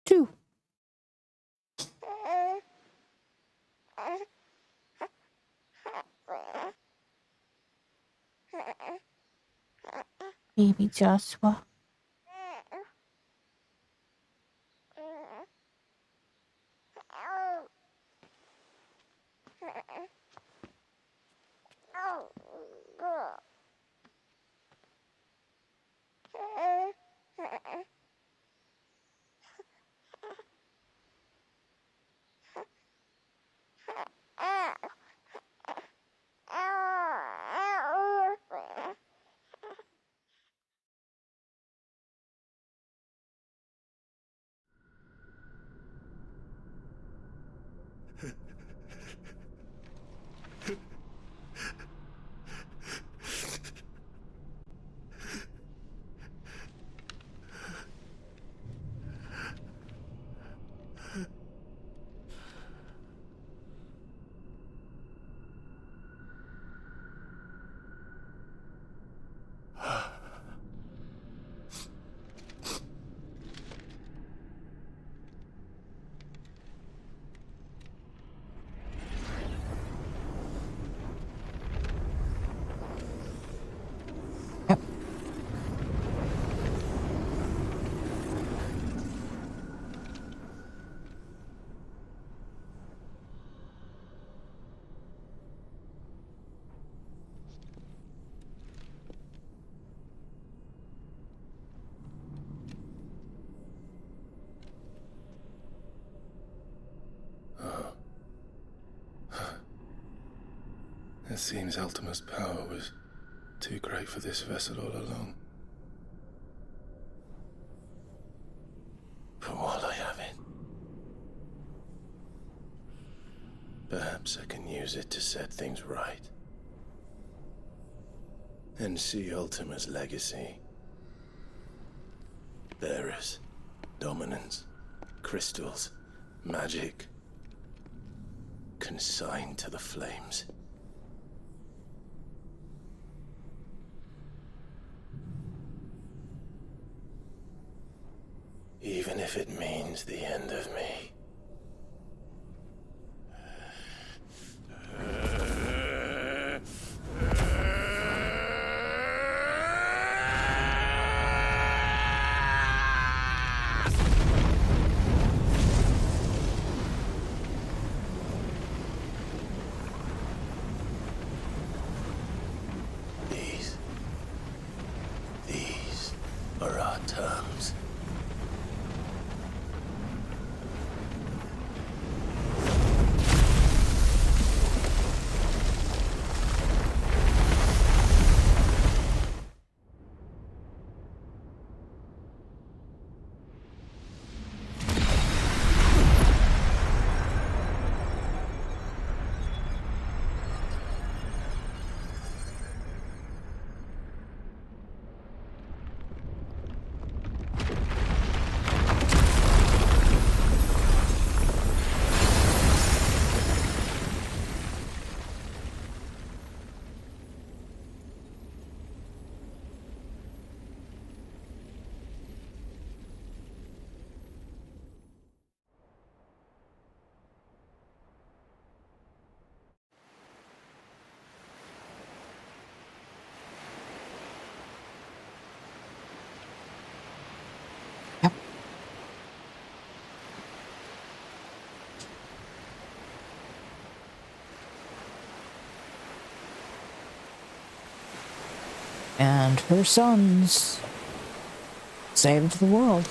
Two. Baby Joshua. It seems Ultima's power was too great for this vessel all along. But while I have it, perhaps I can use it to set things right. And see Ultima's legacy. Bearers, dominance, crystals, magic, consigned to the flames. Even if it means the end of me. These are our terms. And her sons saved the world.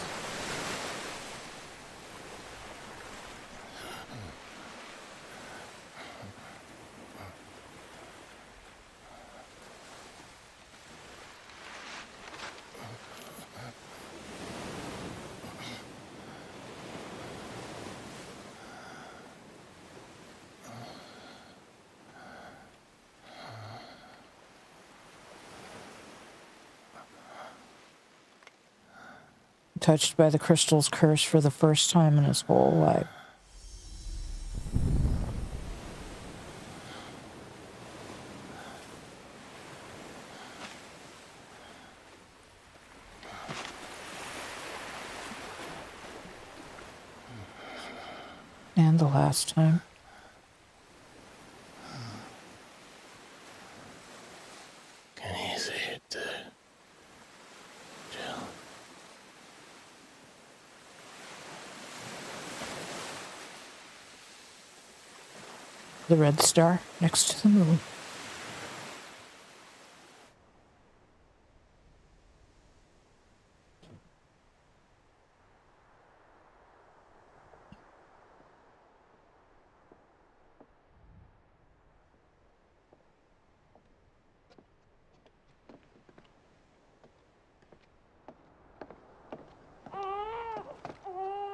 Touched by the crystal's curse for the first time in his whole life. And the last time. Can you see it too, Jill? The red star next to the moon.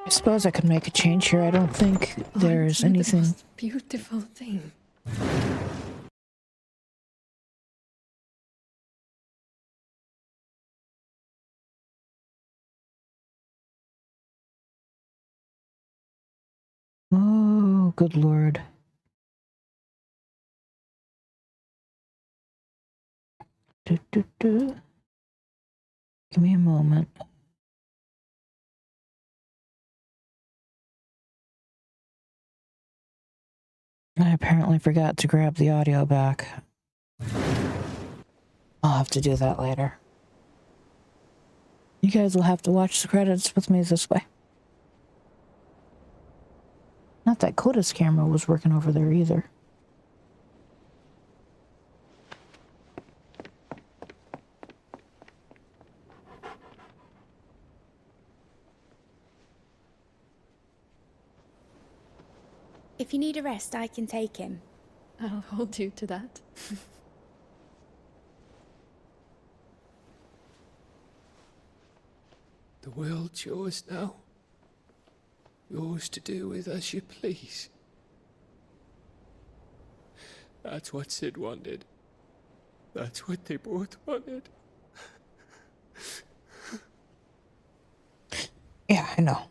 I suppose I could make a change here. I don't think there's anything. The most beautiful thing. Oh, good Lord. Give me a moment. I apparently forgot to grab the audio back. I'll have to do that later. You guys will have to watch the credits with me this way. Not that Coda's camera was working over there either. If you need a rest, I can take him. I'll hold you to that. The world's yours now. Yours to do with as you please. That's what Sid wanted. That's what they both wanted. Yeah, I know.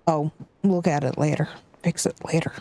I'll look at it later. Fix it later.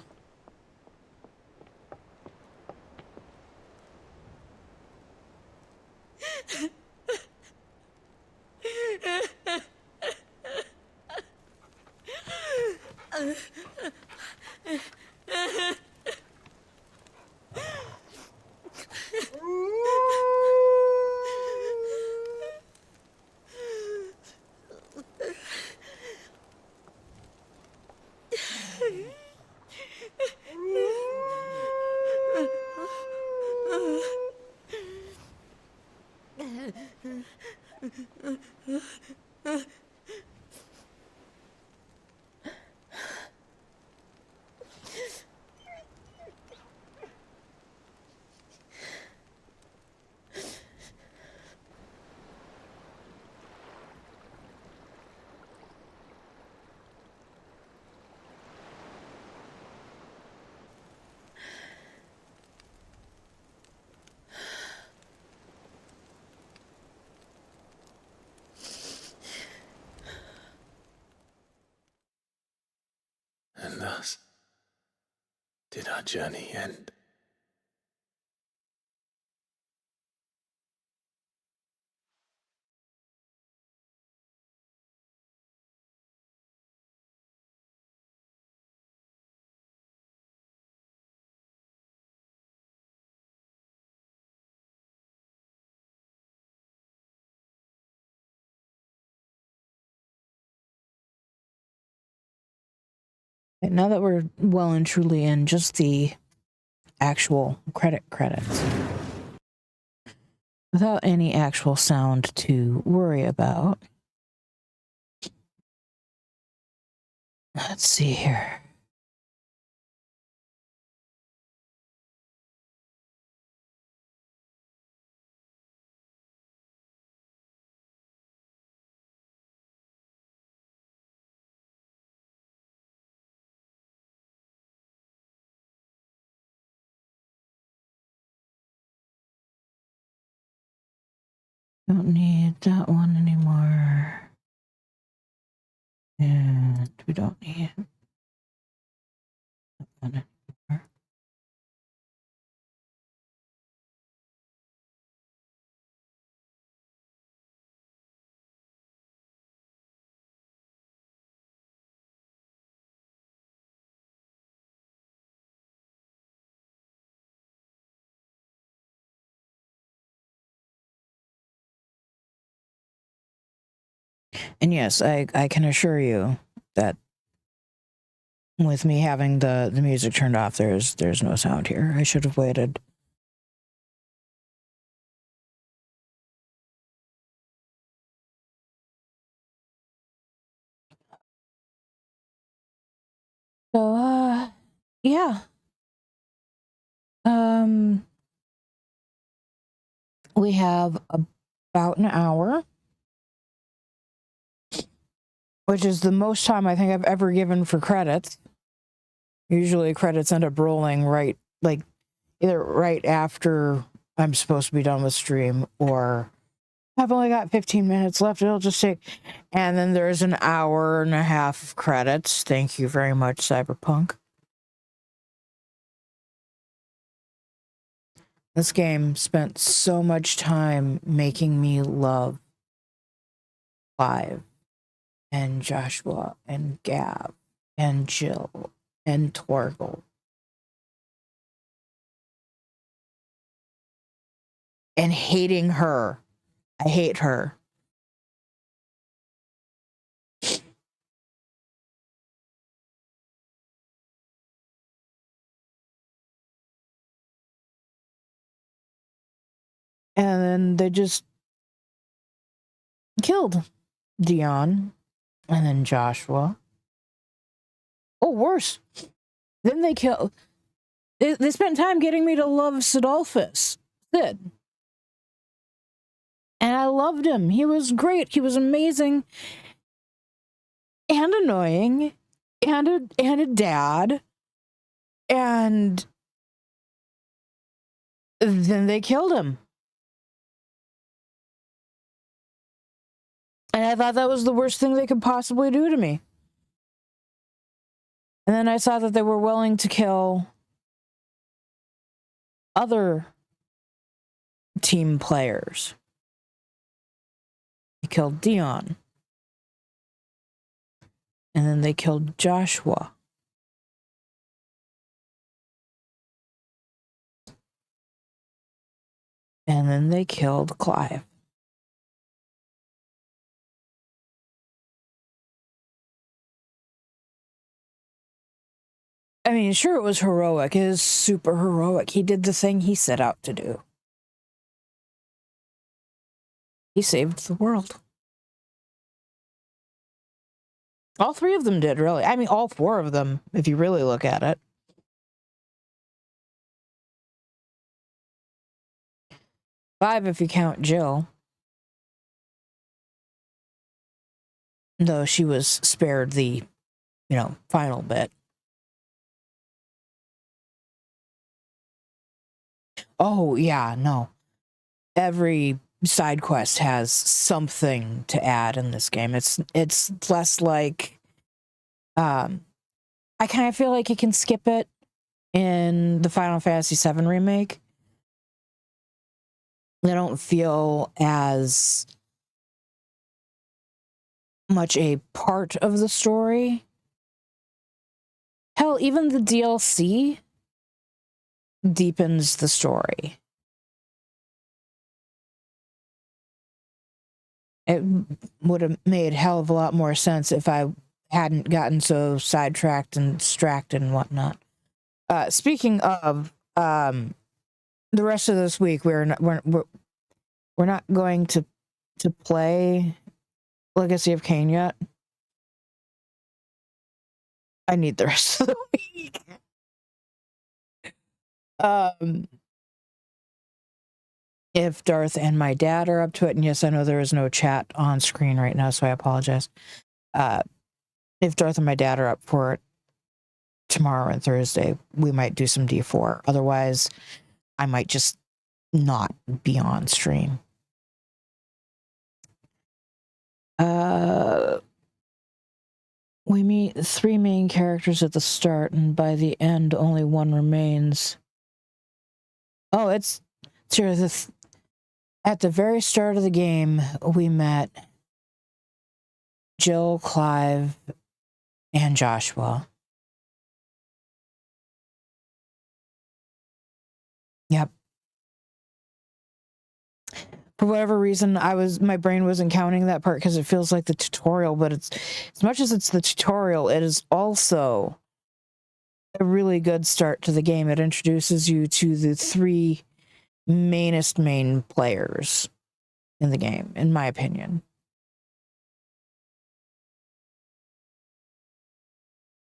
And thus did our journey end. And now that we're well and truly in just the actual credits, without any actual sound to worry about, let's see here. Don't need that one anymore. And we don't need that one anymore. And yes, I can assure you that with me having the music turned off, there's no sound here. I should have waited. So, yeah. We have about an hour, which is the most time I think I've ever given for credits. Usually credits end up rolling right, like, either right after I'm supposed to be done with stream, or I've only got 15 minutes left. It'll just take, and then there's an hour and a half of credits. Thank you very much, Cyberpunk. This game spent so much time making me love Clive and Joshua and Gab and Jill and Torgal. And hating her. I hate her. And then they just killed Dion and then Joshua. Oh, worse. Then they kill. They spent time getting me to love Sid. And I loved him. He was great. He was amazing. And annoying. And a dad. And then they killed him. And I thought that was the worst thing they could possibly do to me. And then I saw that they were willing to kill other team players. They killed Dion. And then they killed Joshua. And then they killed Clive. I mean, sure, it was heroic. It is super heroic. He did the thing he set out to do. He saved the world. All three of them did, really. I mean, all four of them, if you really look at it. Five if you count Jill. Though she was spared the, final bit. Oh, yeah, no. Every side quest has something to add in this game. It's less like... I kind of feel like you can skip it in the Final Fantasy VII Remake. They don't feel as much a part of the story. Hell, even the DLC deepens the story. It would have made a hell of a lot more sense if I hadn't gotten so sidetracked and distracted and whatnot. Speaking of, the rest of this week, we're not going to play Legacy of Kain yet. I need the rest of the week. If Darth and my dad are up to it, and yes, I know there is no chat on screen right now, so I apologize. If Darth and my dad are up for it tomorrow and Thursday, we might do some D4. Otherwise, I might just not be on stream. We meet 3 main characters at the start, and by the end, only 1 remains. Oh, it's here. At the very start of the game, we met Jill, Clive, and Joshua. Yep. For whatever reason, my brain wasn't counting that part because it feels like the tutorial, but it's, as much as it's the tutorial, it is also a really good start to the game. It introduces you to the 3 main players in the game, in my opinion.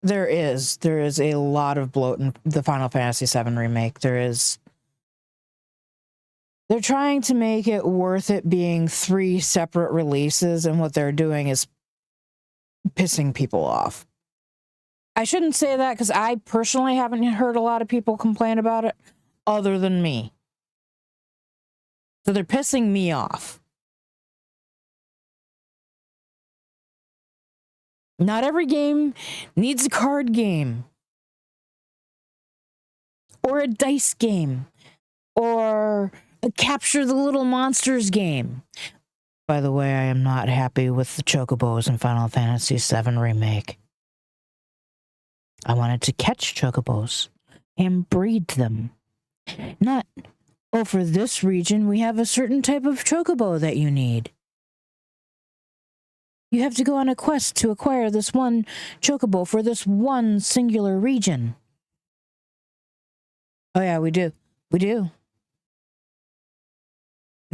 There is a lot of bloat in the Final Fantasy VII Remake. They're trying to make it worth it being 3 separate releases, and what they're doing is pissing people off. I shouldn't say that because I personally haven't heard a lot of people complain about it other than me. So they're pissing me off. Not every game needs a card game. Or a dice game. Or a capture the little monsters game. By the way, I am not happy with the chocobos in Final Fantasy VII Remake. I wanted to catch chocobos and breed them. Not, oh, for this region, we have a certain type of chocobo that you need. You have to go on a quest to acquire this one chocobo for this one singular region. Oh yeah, we do. We do.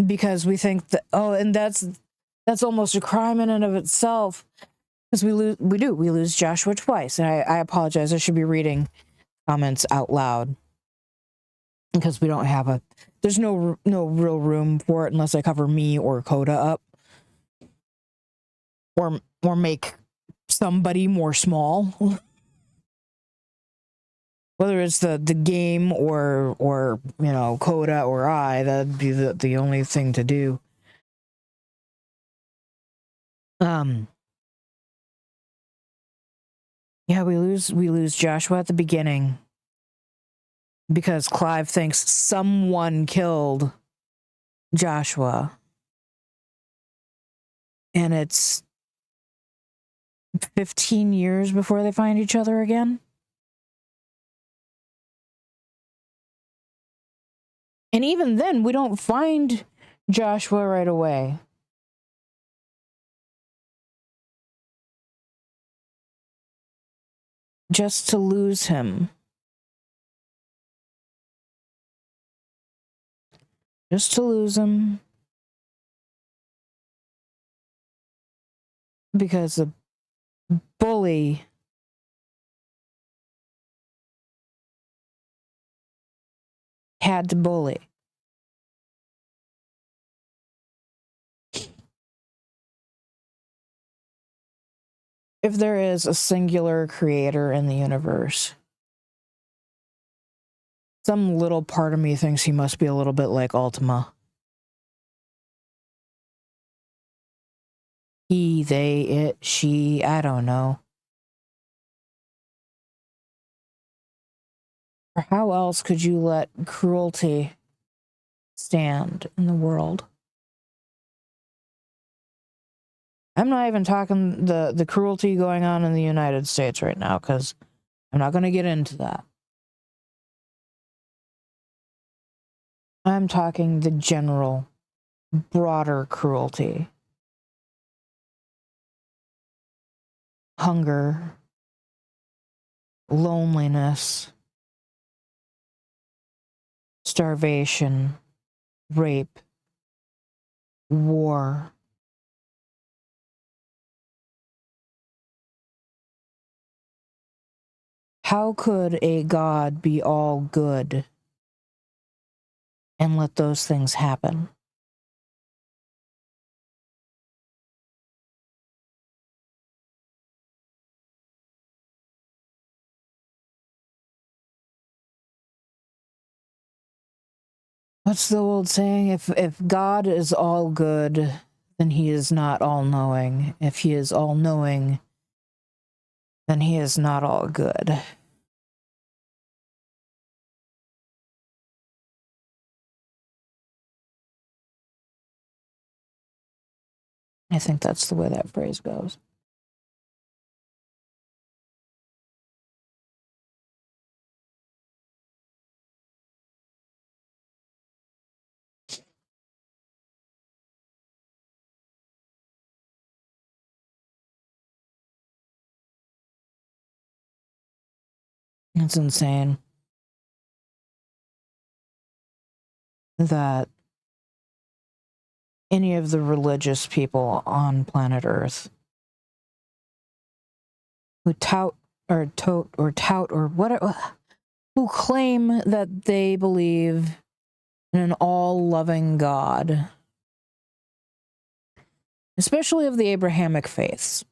Because we think that, oh, and that's almost a crime in and of itself. Because we lose Joshua twice. And I apologize, I should be reading comments out loud. because we don't have there's no real room for it unless I cover me or Coda up, or make somebody more small. Whether it's the game or Coda or I, that'd be the only thing to do. Yeah, we lose Joshua at the beginning because Clive thinks someone killed Joshua. And it's 15 years before they find each other again. And even then, we don't find Joshua right away. Just to lose him. Just to lose him. Because the bully had to bully. If there is a singular creator in the universe, some little part of me thinks he must be a little bit like Ultima. He, they, it, she, I don't know. Or how else could you let cruelty stand in the world? I'm not even talking the cruelty going on in the United States right now, because I'm not going to get into that. I'm talking the general, broader cruelty. Hunger, loneliness, starvation, rape, war. How could a god be all good and let those things happen? What's the old saying? If God is all good, then he is not all-knowing. If he is all-knowing, then he is not all good. I think that's the way that phrase goes. It's insane that any of the religious people on planet Earth who tout or whatever, who claim that they believe in an all-loving God, especially of the Abrahamic faiths.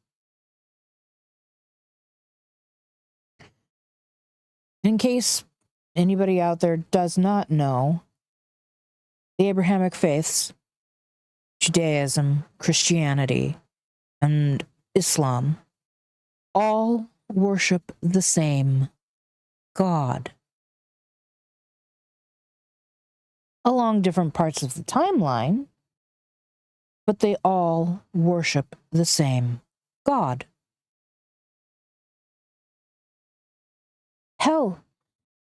In case anybody out there does not know, the Abrahamic faiths, Judaism, Christianity, and Islam, all worship the same God. Along different parts of the timeline, but they all worship the same God. Hell,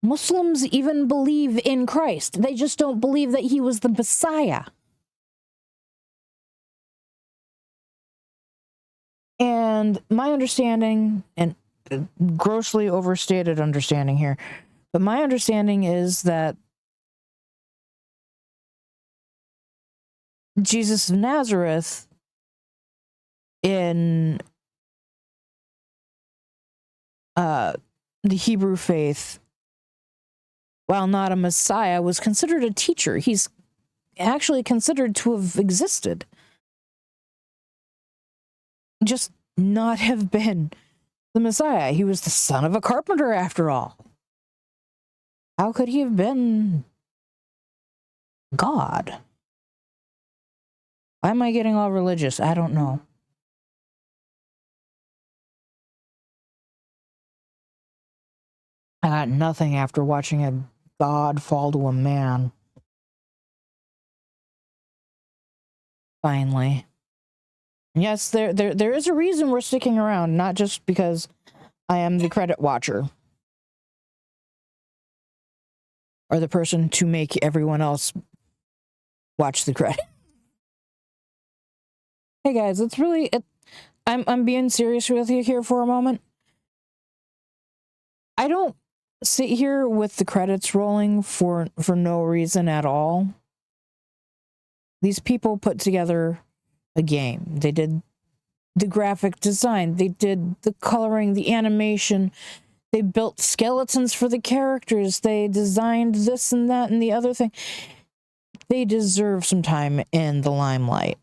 Muslims even believe in Christ. They just don't believe that he was the Messiah. And my understanding, and grossly overstated understanding here, but my understanding is that Jesus of Nazareth in the Hebrew faith while not a messiah, was considered a teacher. He's actually considered to have existed. Just not have been the messiah. He was the son of a carpenter, after all. How could he have been God? Why am I getting all religious? I don't know. I got nothing after watching a god fall to a man. Finally. Yes, there is a reason we're sticking around, not just because I am the credit watcher. Or the person to make everyone else watch the credit. Hey guys, it's really... I'm being serious with you here for a moment. I don't sit here with the credits rolling for no reason at all. These people put together a game. They did the graphic design. They did the coloring, the animation. They built skeletons for the characters. They designed this and that and the other thing. They deserve some time in the limelight.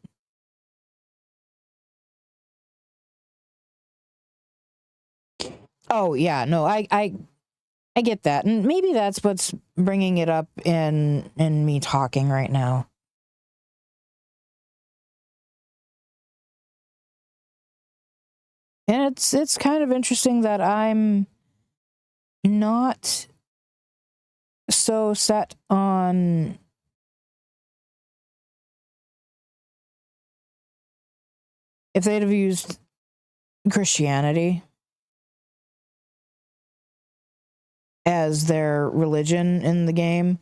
Oh, yeah, no, I get that. And maybe that's what's bringing it up in me talking right now. And it's kind of interesting that I'm not so set on if they'd have used Christianity as their religion in the game,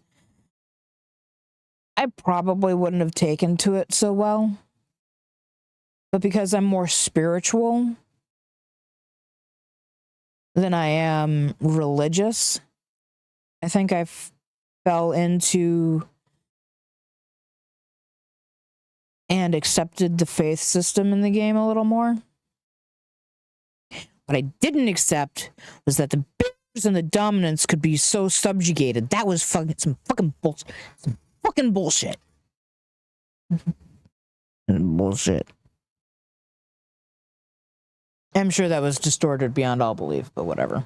I probably wouldn't have taken to it so well. But because I'm more spiritual than I am religious, I think I fell into and accepted the faith system in the game a little more. What I didn't accept was that the bears and the dominants could be so subjugated. That was some fucking bullshit. Some fucking bullshit. Bullshit. I'm sure that was distorted beyond all belief, but whatever.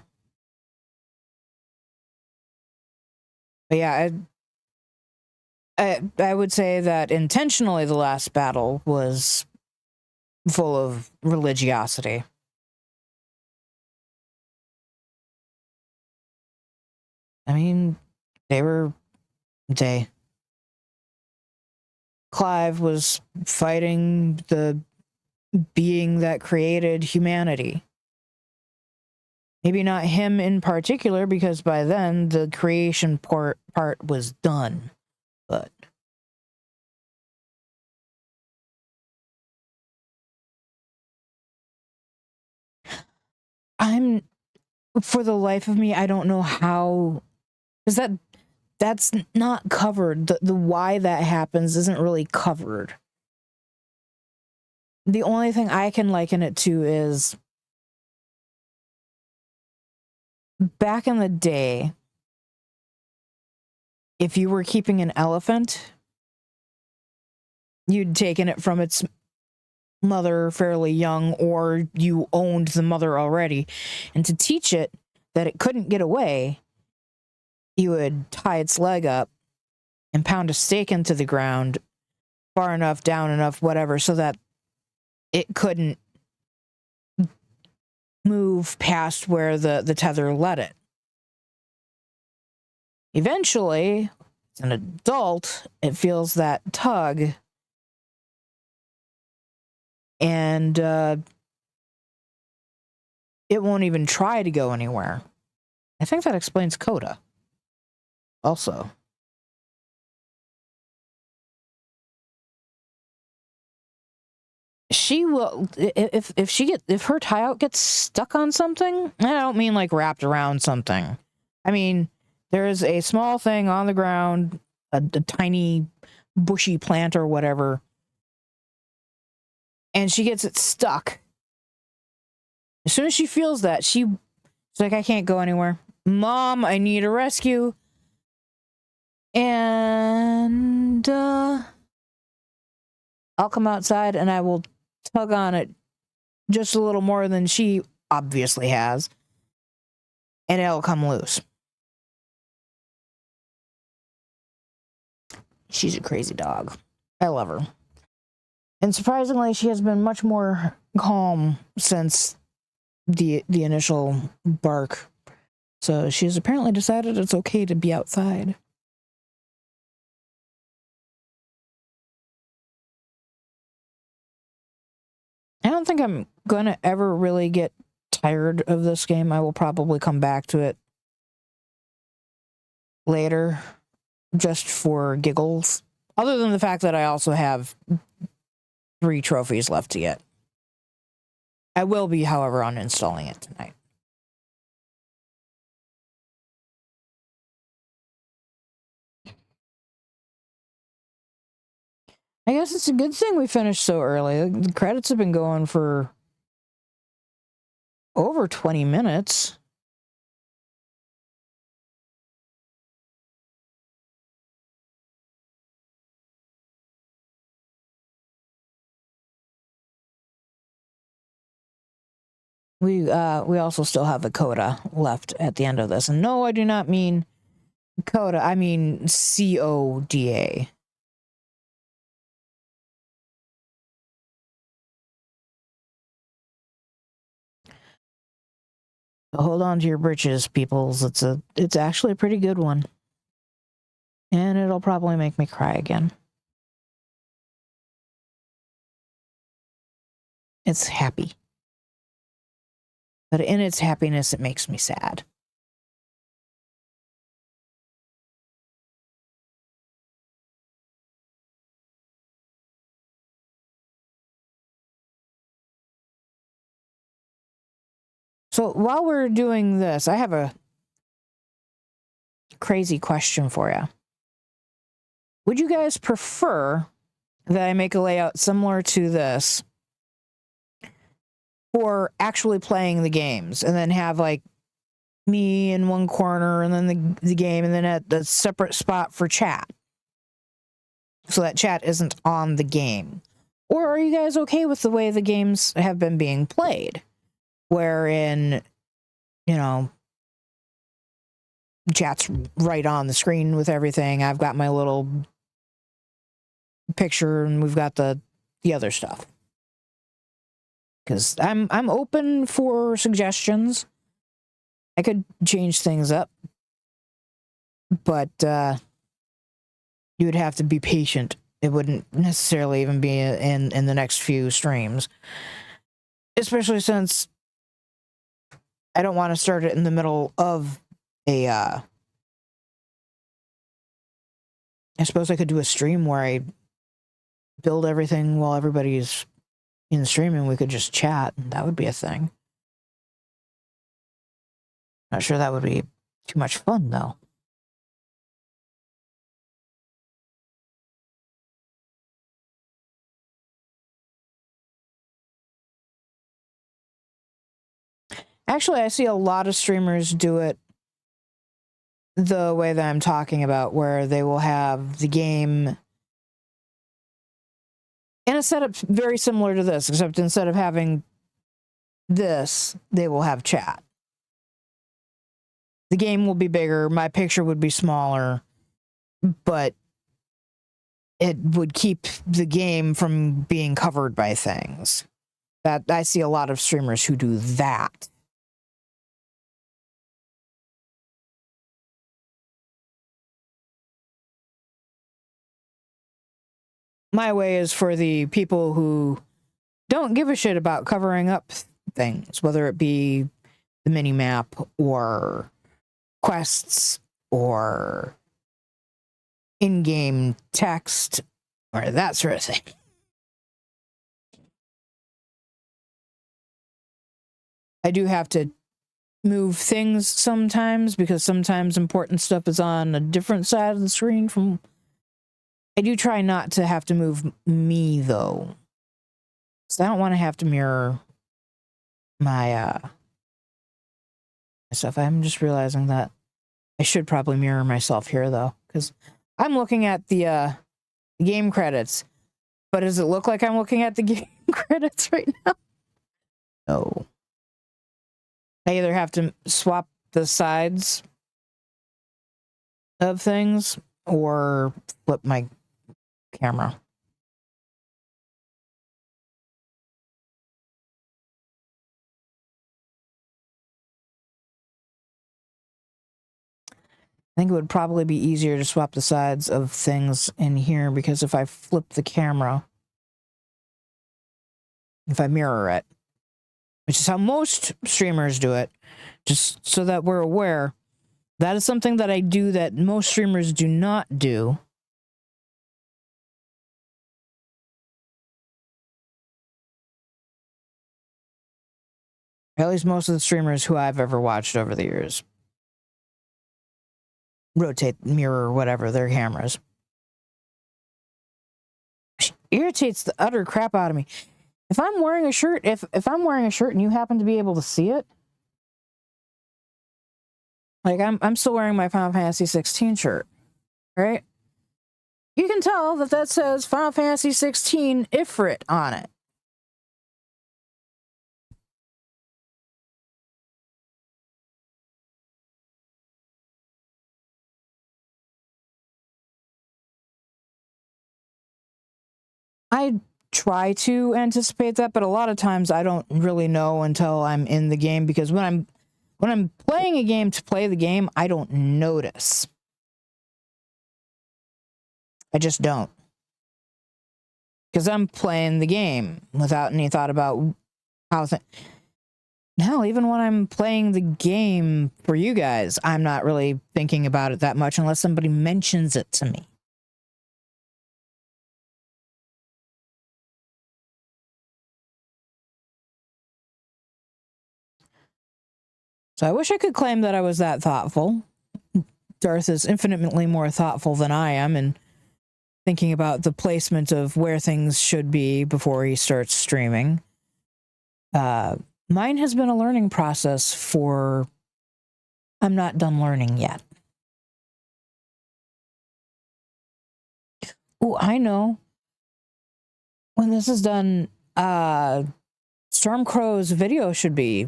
But yeah, I would say that intentionally the last battle was full of religiosity. I mean, Clive was fighting the being that created humanity. Maybe not him in particular, because by then the creation part was done. But for the life of me, I don't know how, because that's not covered. The why that happens isn't really covered. The only thing I can liken it to is back in the day, if you were keeping an elephant, you'd taken it from its mother fairly young, or you owned the mother already. And to teach it that it couldn't get away, you would tie its leg up and pound a stake into the ground far enough, down enough, whatever, so that it couldn't move past where the tether led it. Eventually, as an adult, it feels that tug, and it won't even try to go anywhere. I think that explains Coda. Also. She will, if her tie out gets stuck on something, I don't mean like wrapped around something. I mean, there is a small thing on the ground, a tiny bushy plant or whatever, and she gets it stuck. As soon as she feels that, she's like, I can't go anywhere. Mom, I need a rescue. And I'll come outside and I will tug on it just a little more than she obviously has. And it'll come loose. She's a crazy dog. I love her. And surprisingly, she has been much more calm since the initial bark. So she's apparently decided it's okay to be outside. I don't think I'm going to ever really get tired of this game. I will probably come back to it later just for giggles. Other than the fact that I also have 3 trophies left to get. I will be, however, uninstalling it tonight. I guess it's a good thing we finished so early. The credits have been going for over 20 minutes. We also still have the coda left at the end of this. And no, I do not mean coda. I mean CODA. So hold on to your britches, peoples. It's actually a pretty good one. And it'll probably make me cry again. It's happy. But in its happiness, it makes me sad. So while we're doing this, I have a crazy question for you. Would you guys prefer that I make a layout similar to this for actually playing the games and then have like me in one corner and then the game and then at the separate spot for chat? So that chat isn't on the game. Or are you guys okay with the way the games have been being played? Wherein, you know, chat's right on the screen with everything. I've got my little picture and we've got the other stuff. Because I'm open for suggestions. I could change things up. But you would have to be patient. It wouldn't necessarily even be in the next few streams. Especially since I don't want to start it in the middle of a... I suppose I could do a stream where I build everything while everybody's in the stream and we could just chat. That would be a thing. Not sure that would be too much fun, though. Actually, I see a lot of streamers do it the way that I'm talking about, where they will have the game in a setup very similar to this, except instead of having this, they will have chat. The game will be bigger, my picture would be smaller, but it would keep the game from being covered by things. That I see a lot of streamers who do that. My way is for the people who don't give a shit about covering up things, whether it be the mini-map or quests or in-game text or that sort of thing. I do have to move things sometimes because sometimes important stuff is on a different side of the screen from... I do try not to have to move me, though. So I don't want to have to mirror my stuff. I'm just realizing that I should probably mirror myself here, though, because I'm looking at the game credits, but does it look like I'm looking at the game credits right now? No. I either have to swap the sides of things or flip my camera. I think it would probably be easier to swap the sides of things in here, because if I flip the camera, if I mirror it, which is how most streamers do it, just so that we're aware, that is something that I do that most streamers do not do. At least most of the streamers who I've ever watched over the years rotate, mirror, whatever, their cameras. She irritates the utter crap out of me. If I'm wearing a shirt, if I'm wearing a shirt and you happen to be able to see it, like I'm still wearing my Final Fantasy 16 shirt, right? You can tell that that says Final Fantasy 16 Ifrit on it. I try to anticipate that, but a lot of times I don't really know until I'm in the game, because when I'm playing a game to play the game, I don't notice. I just don't. Because I'm playing the game without any thought about how now, even when I'm playing the game for you guys, I'm not really thinking about it that much unless somebody mentions it to me. So I wish I could claim that I was that thoughtful. Darth is infinitely more thoughtful than I am in thinking about the placement of where things should be before he starts streaming. Mine has been a learning process for... I'm not done learning yet. Oh, I know. When this is done, Stormcrow's video should be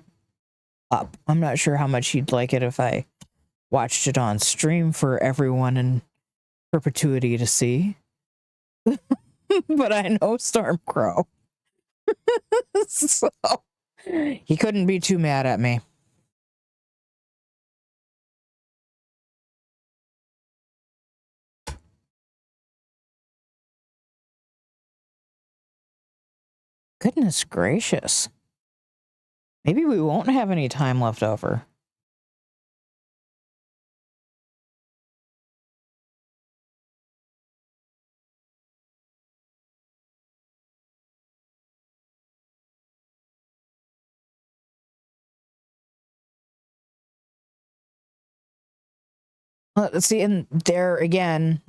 up. I'm not sure how much he'd like it if I watched it on stream for everyone in perpetuity to see. But I know Stormcrow. So he couldn't be too mad at me. Goodness gracious. Maybe we won't have any time left over. Let's see, and there again,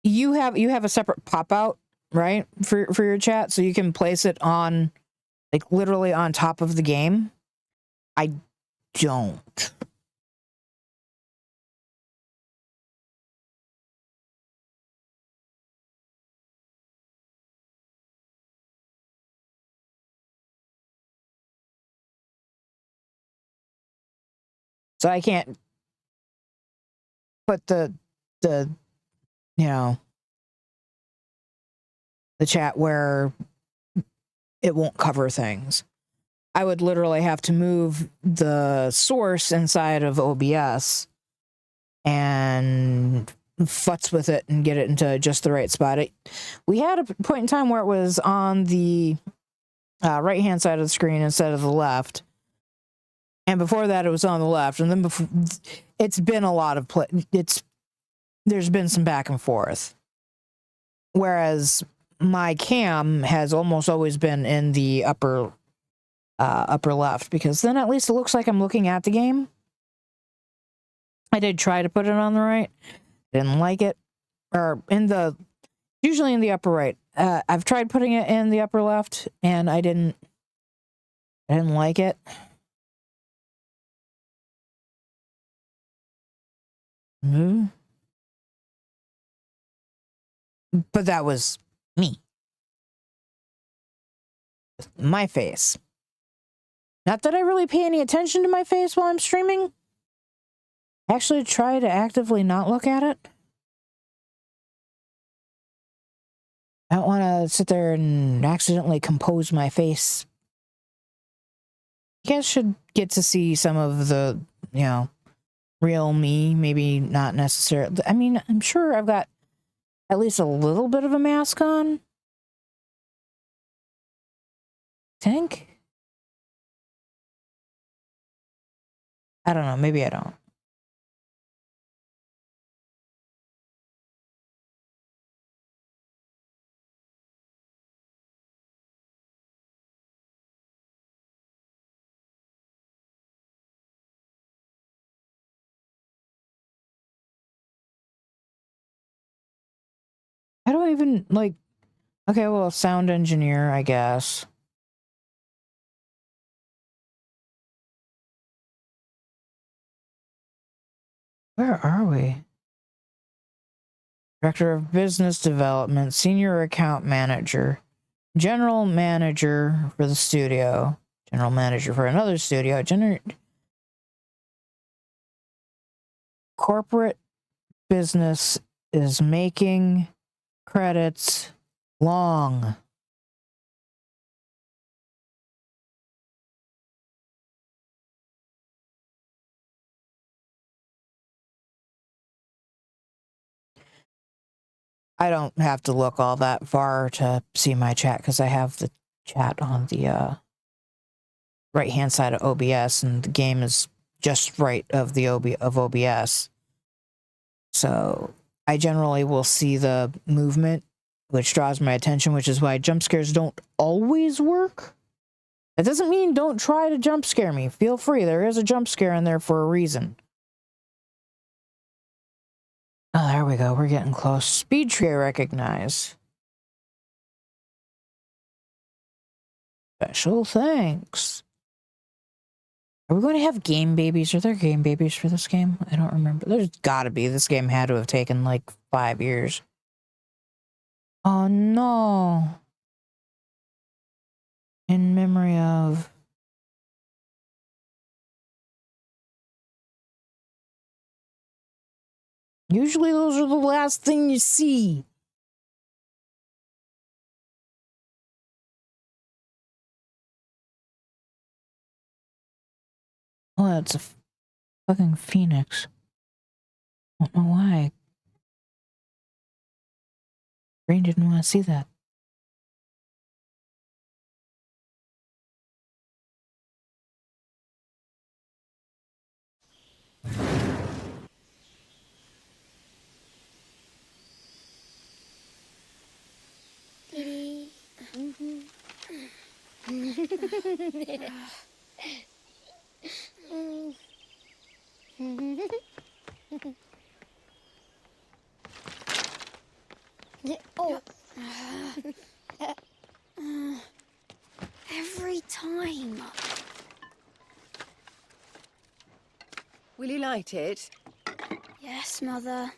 you have a separate pop-out, right, for your chat, so you can place it on, like, literally on top of the game. I don't. So I can't put the you know, the chat where it won't cover things. I would literally have to move the source inside of OBS and futz with it and get it into just the right spot. We had a point in time where it was on the right-hand side of the screen instead of the left. And before that, it was on the left. And then before, it's been a lot of there's been some back and forth. Whereas my cam has almost always been in the upper left, because then at least it looks like I'm looking at the game. I did try to put it on the right. Didn't like it. Or usually in the upper right. I've tried putting it in the upper left, and I didn't like it. But that was me. My face. Not that I really pay any attention to my face while I'm streaming. I actually try to actively not look at it. I don't want to sit there and accidentally compose my face. You guys should get to see some of the, you know, real me. Maybe not necessarily. I mean, I'm sure I've got at least a little bit of a mask on. Think? I don't know. Maybe I don't. I don't even, like... Okay, well, sound engineer, I guess. Where are we? Director of Business Development, Senior Account Manager, General Manager for the studio, General Manager for another studio, Corporate business is making credits long. I don't have to look all that far to see my chat because I have the chat on the right-hand side of OBS, and the game is just right of the OBS. So I generally will see the movement, which draws my attention, which is why jump scares don't always work. That doesn't mean don't try to jump scare me. Feel free. There is a jump scare in there for a reason. Oh, there we go. We're getting close. Speed tree I recognize. Special thanks. Are we going to have game babies? Are there game babies for this game? I don't remember. There's gotta be. This game had to have taken like 5 years. Oh no. In memory of... Usually those are the last thing you see. Oh, that's a fucking phoenix. I don't know why. Brain didn't want to see that. Oh. Every time. Will you light it? Yes, Mother.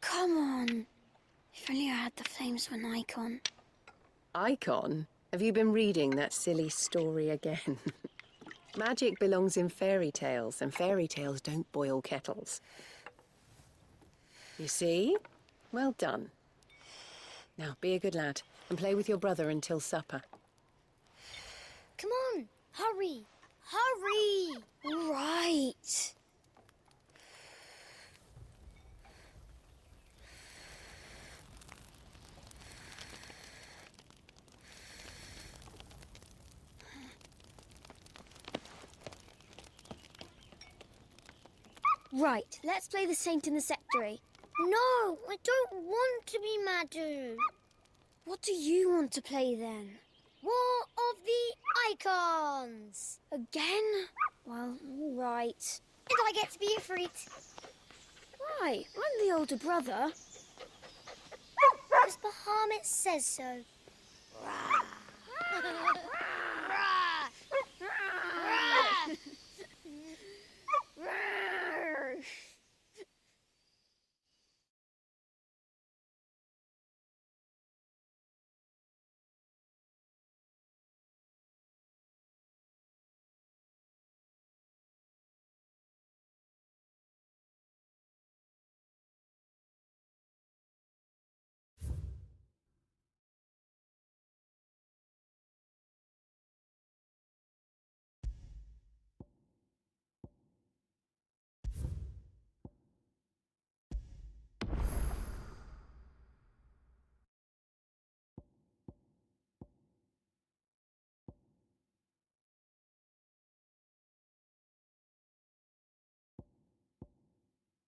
Come on. If only I had the flames for an icon. Icon? Have you been reading that silly story again? Magic belongs in fairy tales, and fairy tales don't boil kettles. You see? Well done. Now, be a good lad, and play with your brother until supper. Come on, hurry! Hurry! All right. Right, let's play the Saint in the Secretary. No, I don't want to be Madhu. What do you want to play then? War of the Icons. Again? Well, all right. And I get to be a freak. Why? I'm the older brother. Because Bahamut says so.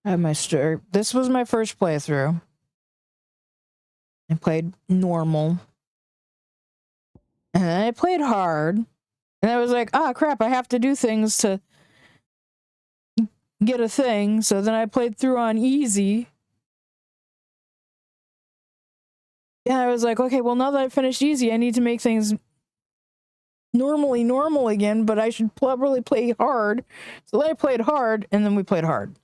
I have my story. This was my first playthrough. I played normal. And then I played hard. And I was like, ah, crap, I have to do things to get a thing. So then I played through on easy. And I was like, okay, well, now that I finished easy, I need to make things normally normal again, but I should probably play hard. So then I played hard, and then we played hard.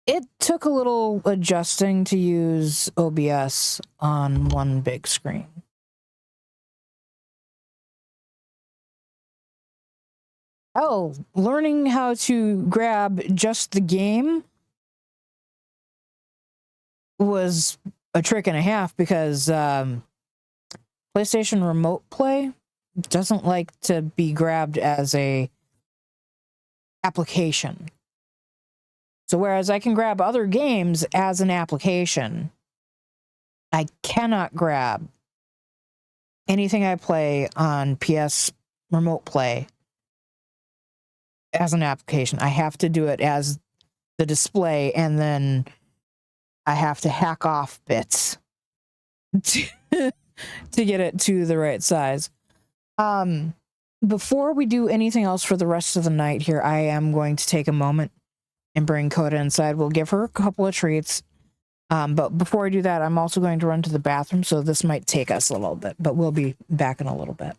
It took a little adjusting to use OBS on one big screen. Oh, learning how to grab just the game was a trick and a half because PlayStation Remote Play doesn't like to be grabbed as a application. So whereas I can grab other games as an application, I cannot grab anything I play on PS Remote Play as an application. I have to do it as the display, and then I have to hack off bits to get it to the right size. Before we do anything else for the rest of the night here, I am going to take a moment and bring Coda inside. We'll give her a couple of treats. But before I do that, I'm also going to run to the bathroom, so this might take us a little bit, but we'll be back in a little bit.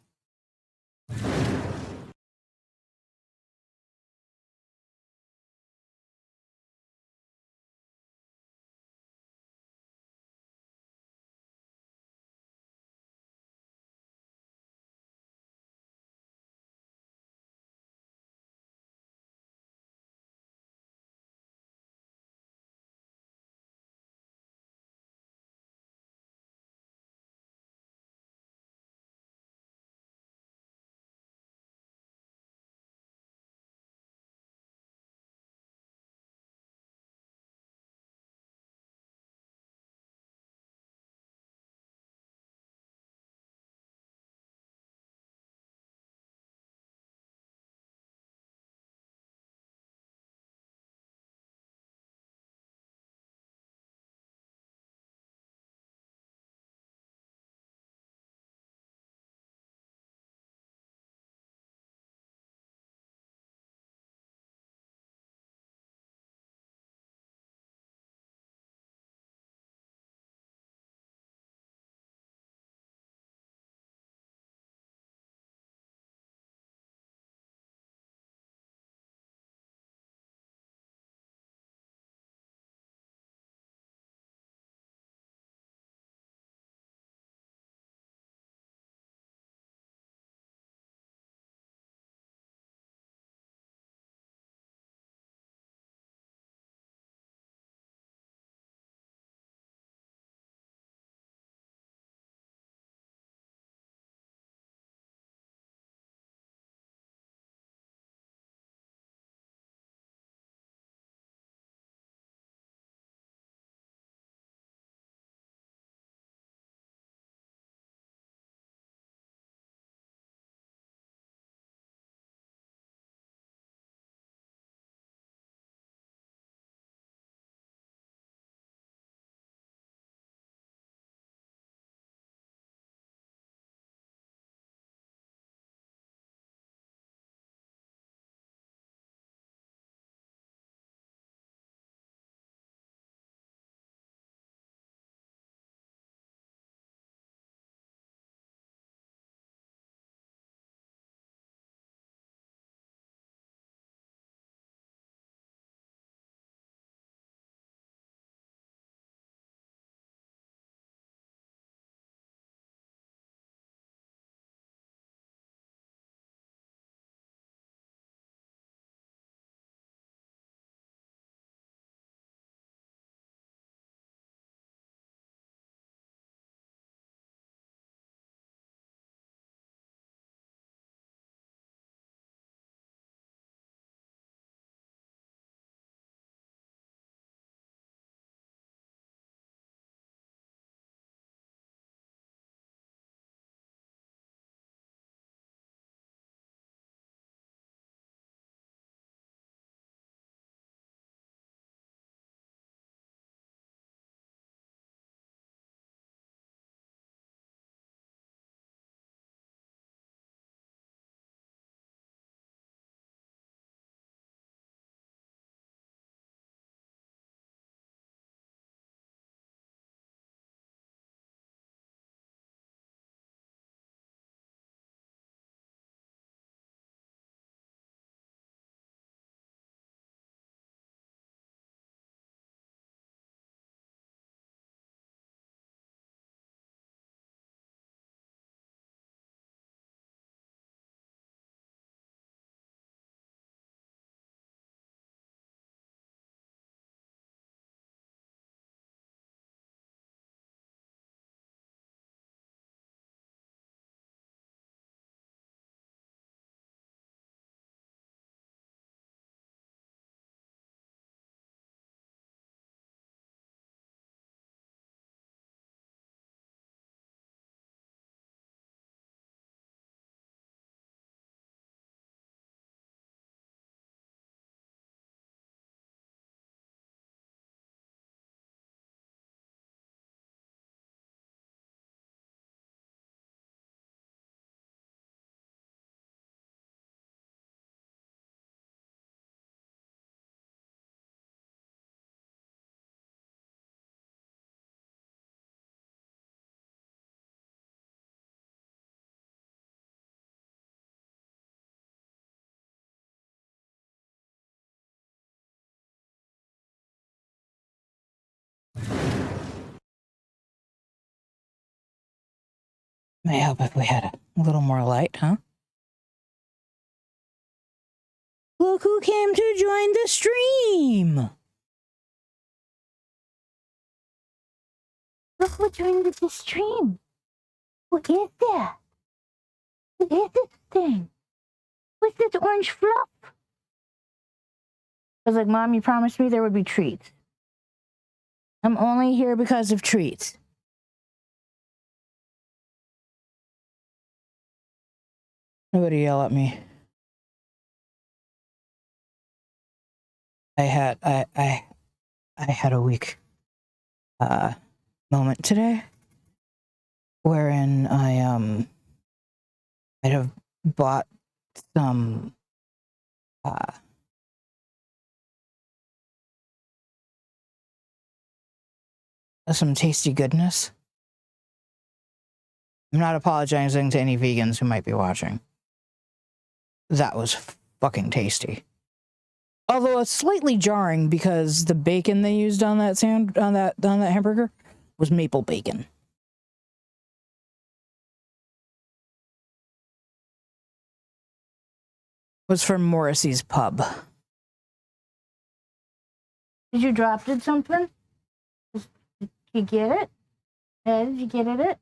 May help if we had a little more light, huh? Look who came to join the stream! Look who joined the stream! Who is that? Who is this thing? Who's this orange fluff? I was like, Mom, you promised me there would be treats. I'm only here because of treats. Nobody yell at me. I had a weak moment today wherein I might have bought some tasty goodness. I'm not apologizing to any vegans who might be watching. That was fucking tasty. Although it's slightly jarring because the bacon they used on that hamburger was maple bacon. Was from Morrissey's Pub. Did you drop something? Did you get it? Did you get it?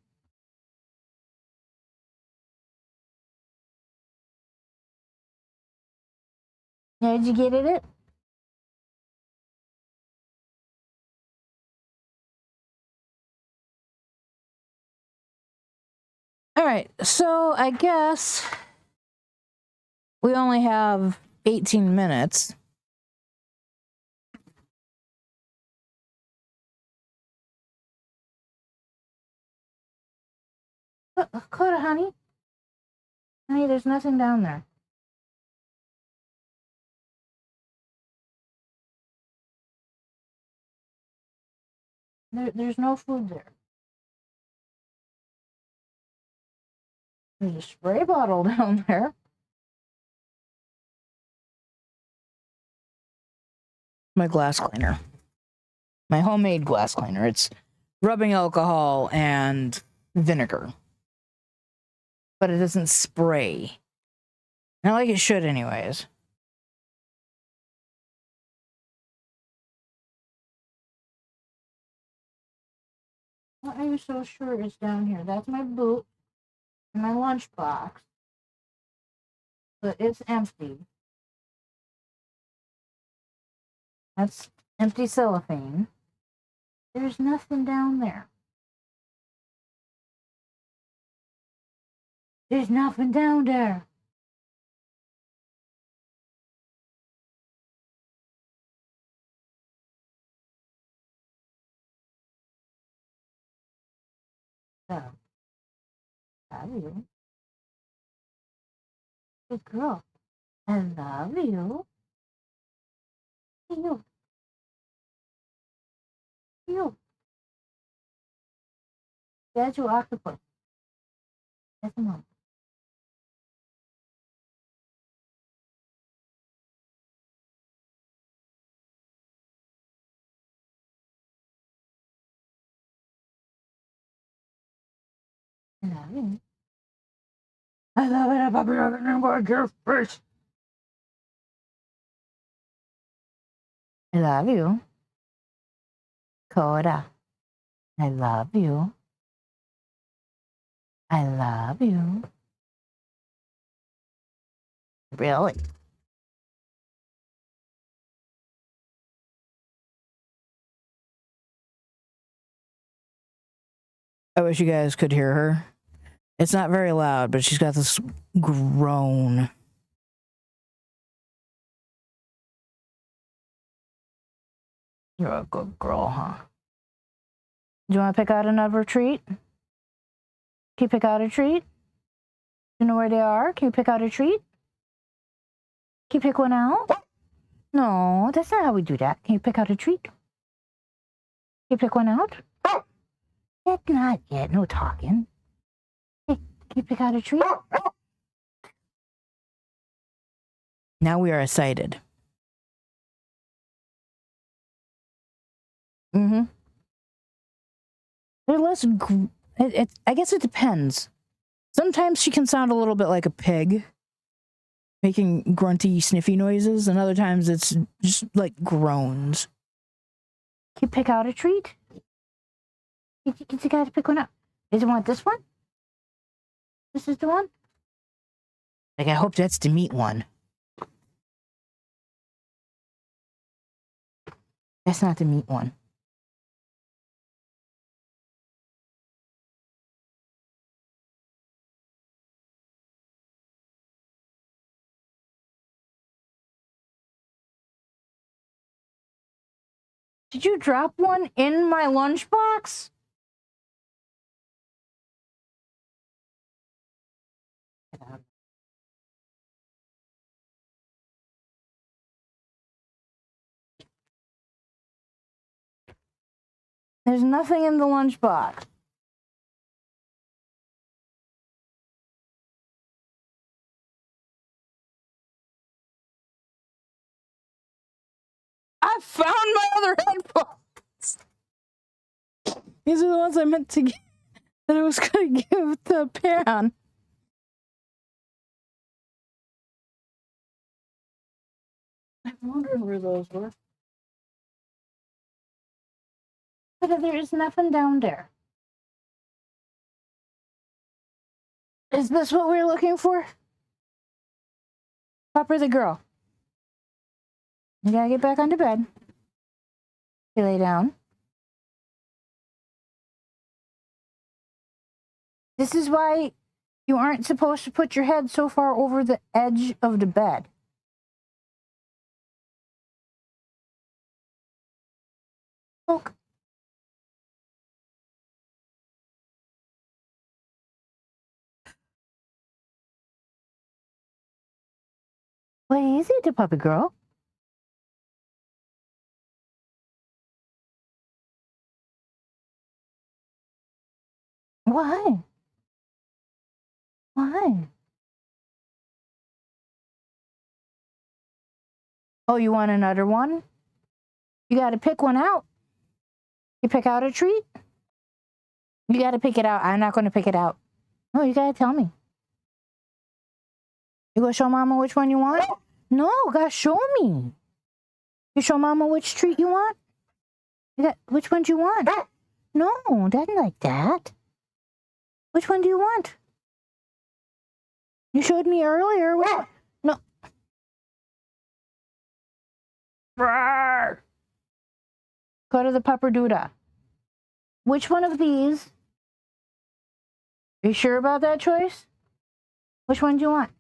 Did you get it? All right, so I guess we only have 18 minutes. Coda, honey. Honey, there's nothing down there. There's no food there. There's a spray bottle down there. My glass cleaner. My homemade glass cleaner. It's rubbing alcohol and vinegar. But it doesn't spray. Not like it should anyways. What are you so sure is down here? That's my boot and my lunchbox. But it's empty. That's empty cellophane. There's nothing down there. There's nothing down there. So, love you. Good girl. I love you. You. You. That's your octopus. That's mom. I love you. I love it. I'm going to your face. I love you. Coda. I love you. I love you. Really? I wish you guys could hear her. It's not very loud, but she's got this groan. You're a good girl, huh? Do you want to pick out another treat? Can you pick out a treat? You know where they are? Can you pick out a treat? Can you pick one out? No, that's not how we do that. Can you pick out a treat? Can you pick one out? That's not yet. No talking. Hey, can you pick out a treat? Now we are excited. Mm-hmm. They're less. I guess it depends. Sometimes she can sound a little bit like a pig, making grunty, sniffy noises, and other times it's just like groans. Can you pick out a treat? You gotta pick one up. Does you want this one? This is the one? Like, I hope that's the meat one. That's not the meat one. Did you drop one in my lunchbox? There's nothing in the lunchbox. I found my other headphones. These are the ones I meant to get, that I was going to give the Pan. I'm wondering where those were. But there is nothing down there. Is this what we were looking for? Papa the girl. You gotta get back onto bed. You lay down. This is why you aren't supposed to put your head so far over the edge of the bed. Look. What is it, the puppy girl? Why? Why? Oh, you want another one? You gotta pick one out. You pick out a treat? You gotta pick it out. I'm not gonna pick it out. No, you gotta tell me. You gonna show Mama which one you want? No, gotta show me. You show Mama which treat you want? Which one do you want? No, doesn't like that. Which one do you want? You showed me earlier. No. Go to the Pupper Duda. Which one of these? Are you sure about that choice? Which one do you want?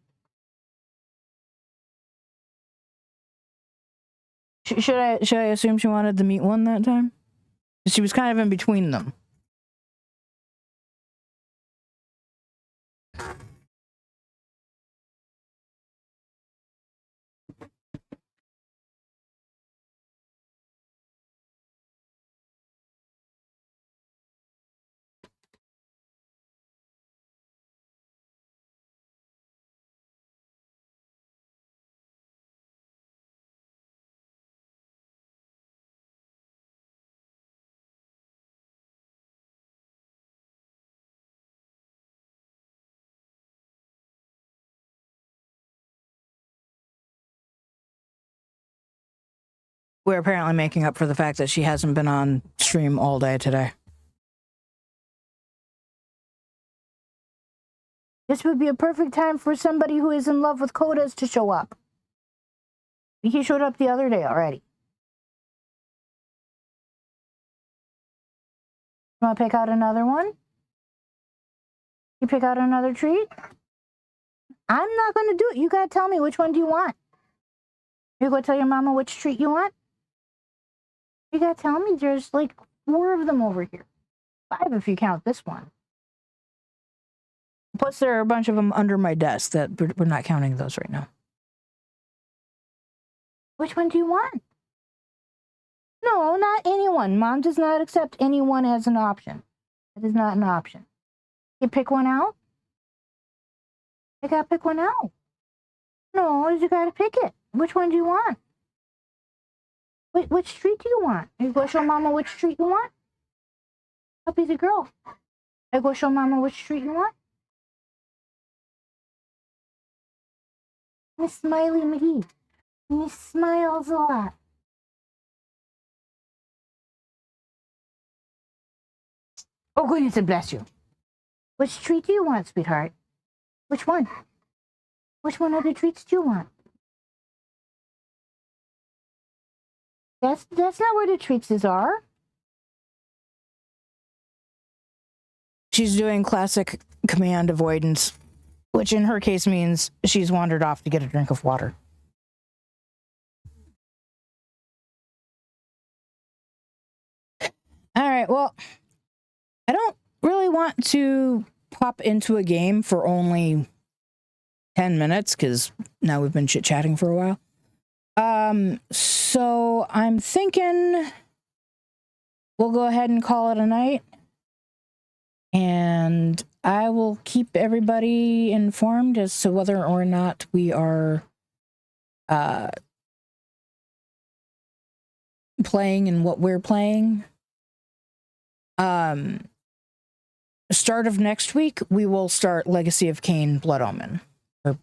Should I assume she wanted the meat one that time? She was kind of in between them. We're apparently making up for the fact that she hasn't been on stream all day today. This would be a perfect time for somebody who is in love with Kodas to show up. He showed up the other day already. You want to pick out another one? You pick out another treat? I'm not going to do it. You got to tell me which one do you want. You go tell your mama which treat you want? You got to tell me. There's like 4 of them over here. 5 if you count this one. Plus there are a bunch of them under my desk that we're not counting those right now. Which one do you want? No, not anyone. Mom does not accept anyone as an option. That is not an option. You pick one out? You gotta pick one out. No, you gotta pick it. Which one do you want? Which treat do you want? You go show Mama which treat you want? I'll be the girl. I go show Mama which treat you want? My smiley McGee. He smiles a lot. Oh, goodness and bless you. Which treat do you want, sweetheart? Which one? Which one of the treats do you want? That's not where the treats are. She's doing classic command avoidance, which in her case means she's wandered off to get a drink of water. All right, well, I don't really want to pop into a game for only 10 minutes because now we've been chit-chatting for a while. So I'm thinking we'll go ahead and call it a night. And I will keep everybody informed as to whether or not we are playing and what we're playing. Start of next week, we will start Legacy of Kain Blood Omen. Or, I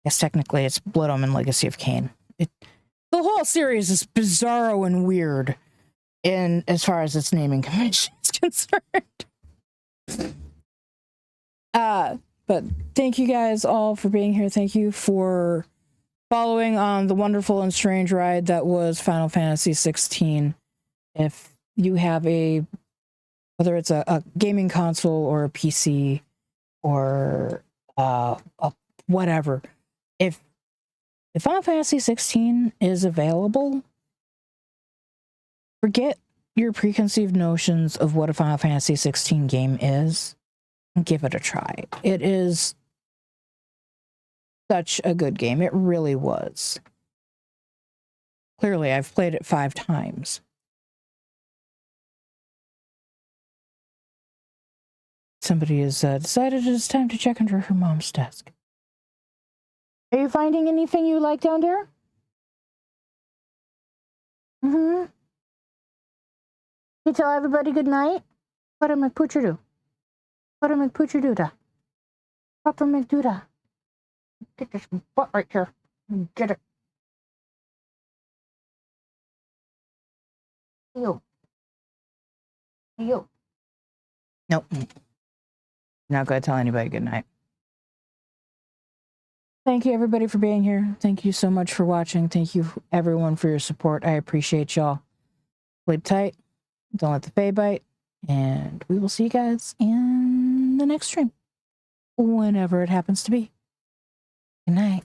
guess technically it's Blood Omen Legacy of Kain. The whole series is bizarro and weird in as far as its naming convention is concerned. But thank you guys all for being here. Thank you for following on the wonderful and strange ride that was Final Fantasy XVI. If you have whether it's a gaming console or a PC or whatever, if Final Fantasy XVI is available, forget your preconceived notions of what a Final Fantasy XVI game is and give it a try. It is such a good game. It really was. Clearly, I've played it 5 times. Somebody has decided it's time to check under her mom's desk. Are you finding anything you like down there? Mm-hmm. You tell everybody good night? What am I put you do? What am I put you do da? What am I do da? Get this butt right here. Get it. You. You. Nope. Not going to tell anybody good night. Thank you, everybody, for being here. Thank you so much for watching. Thank you, everyone, for your support. I appreciate y'all. Sleep tight. Don't let the fae bite. And we will see you guys in the next stream. Whenever it happens to be. Good night.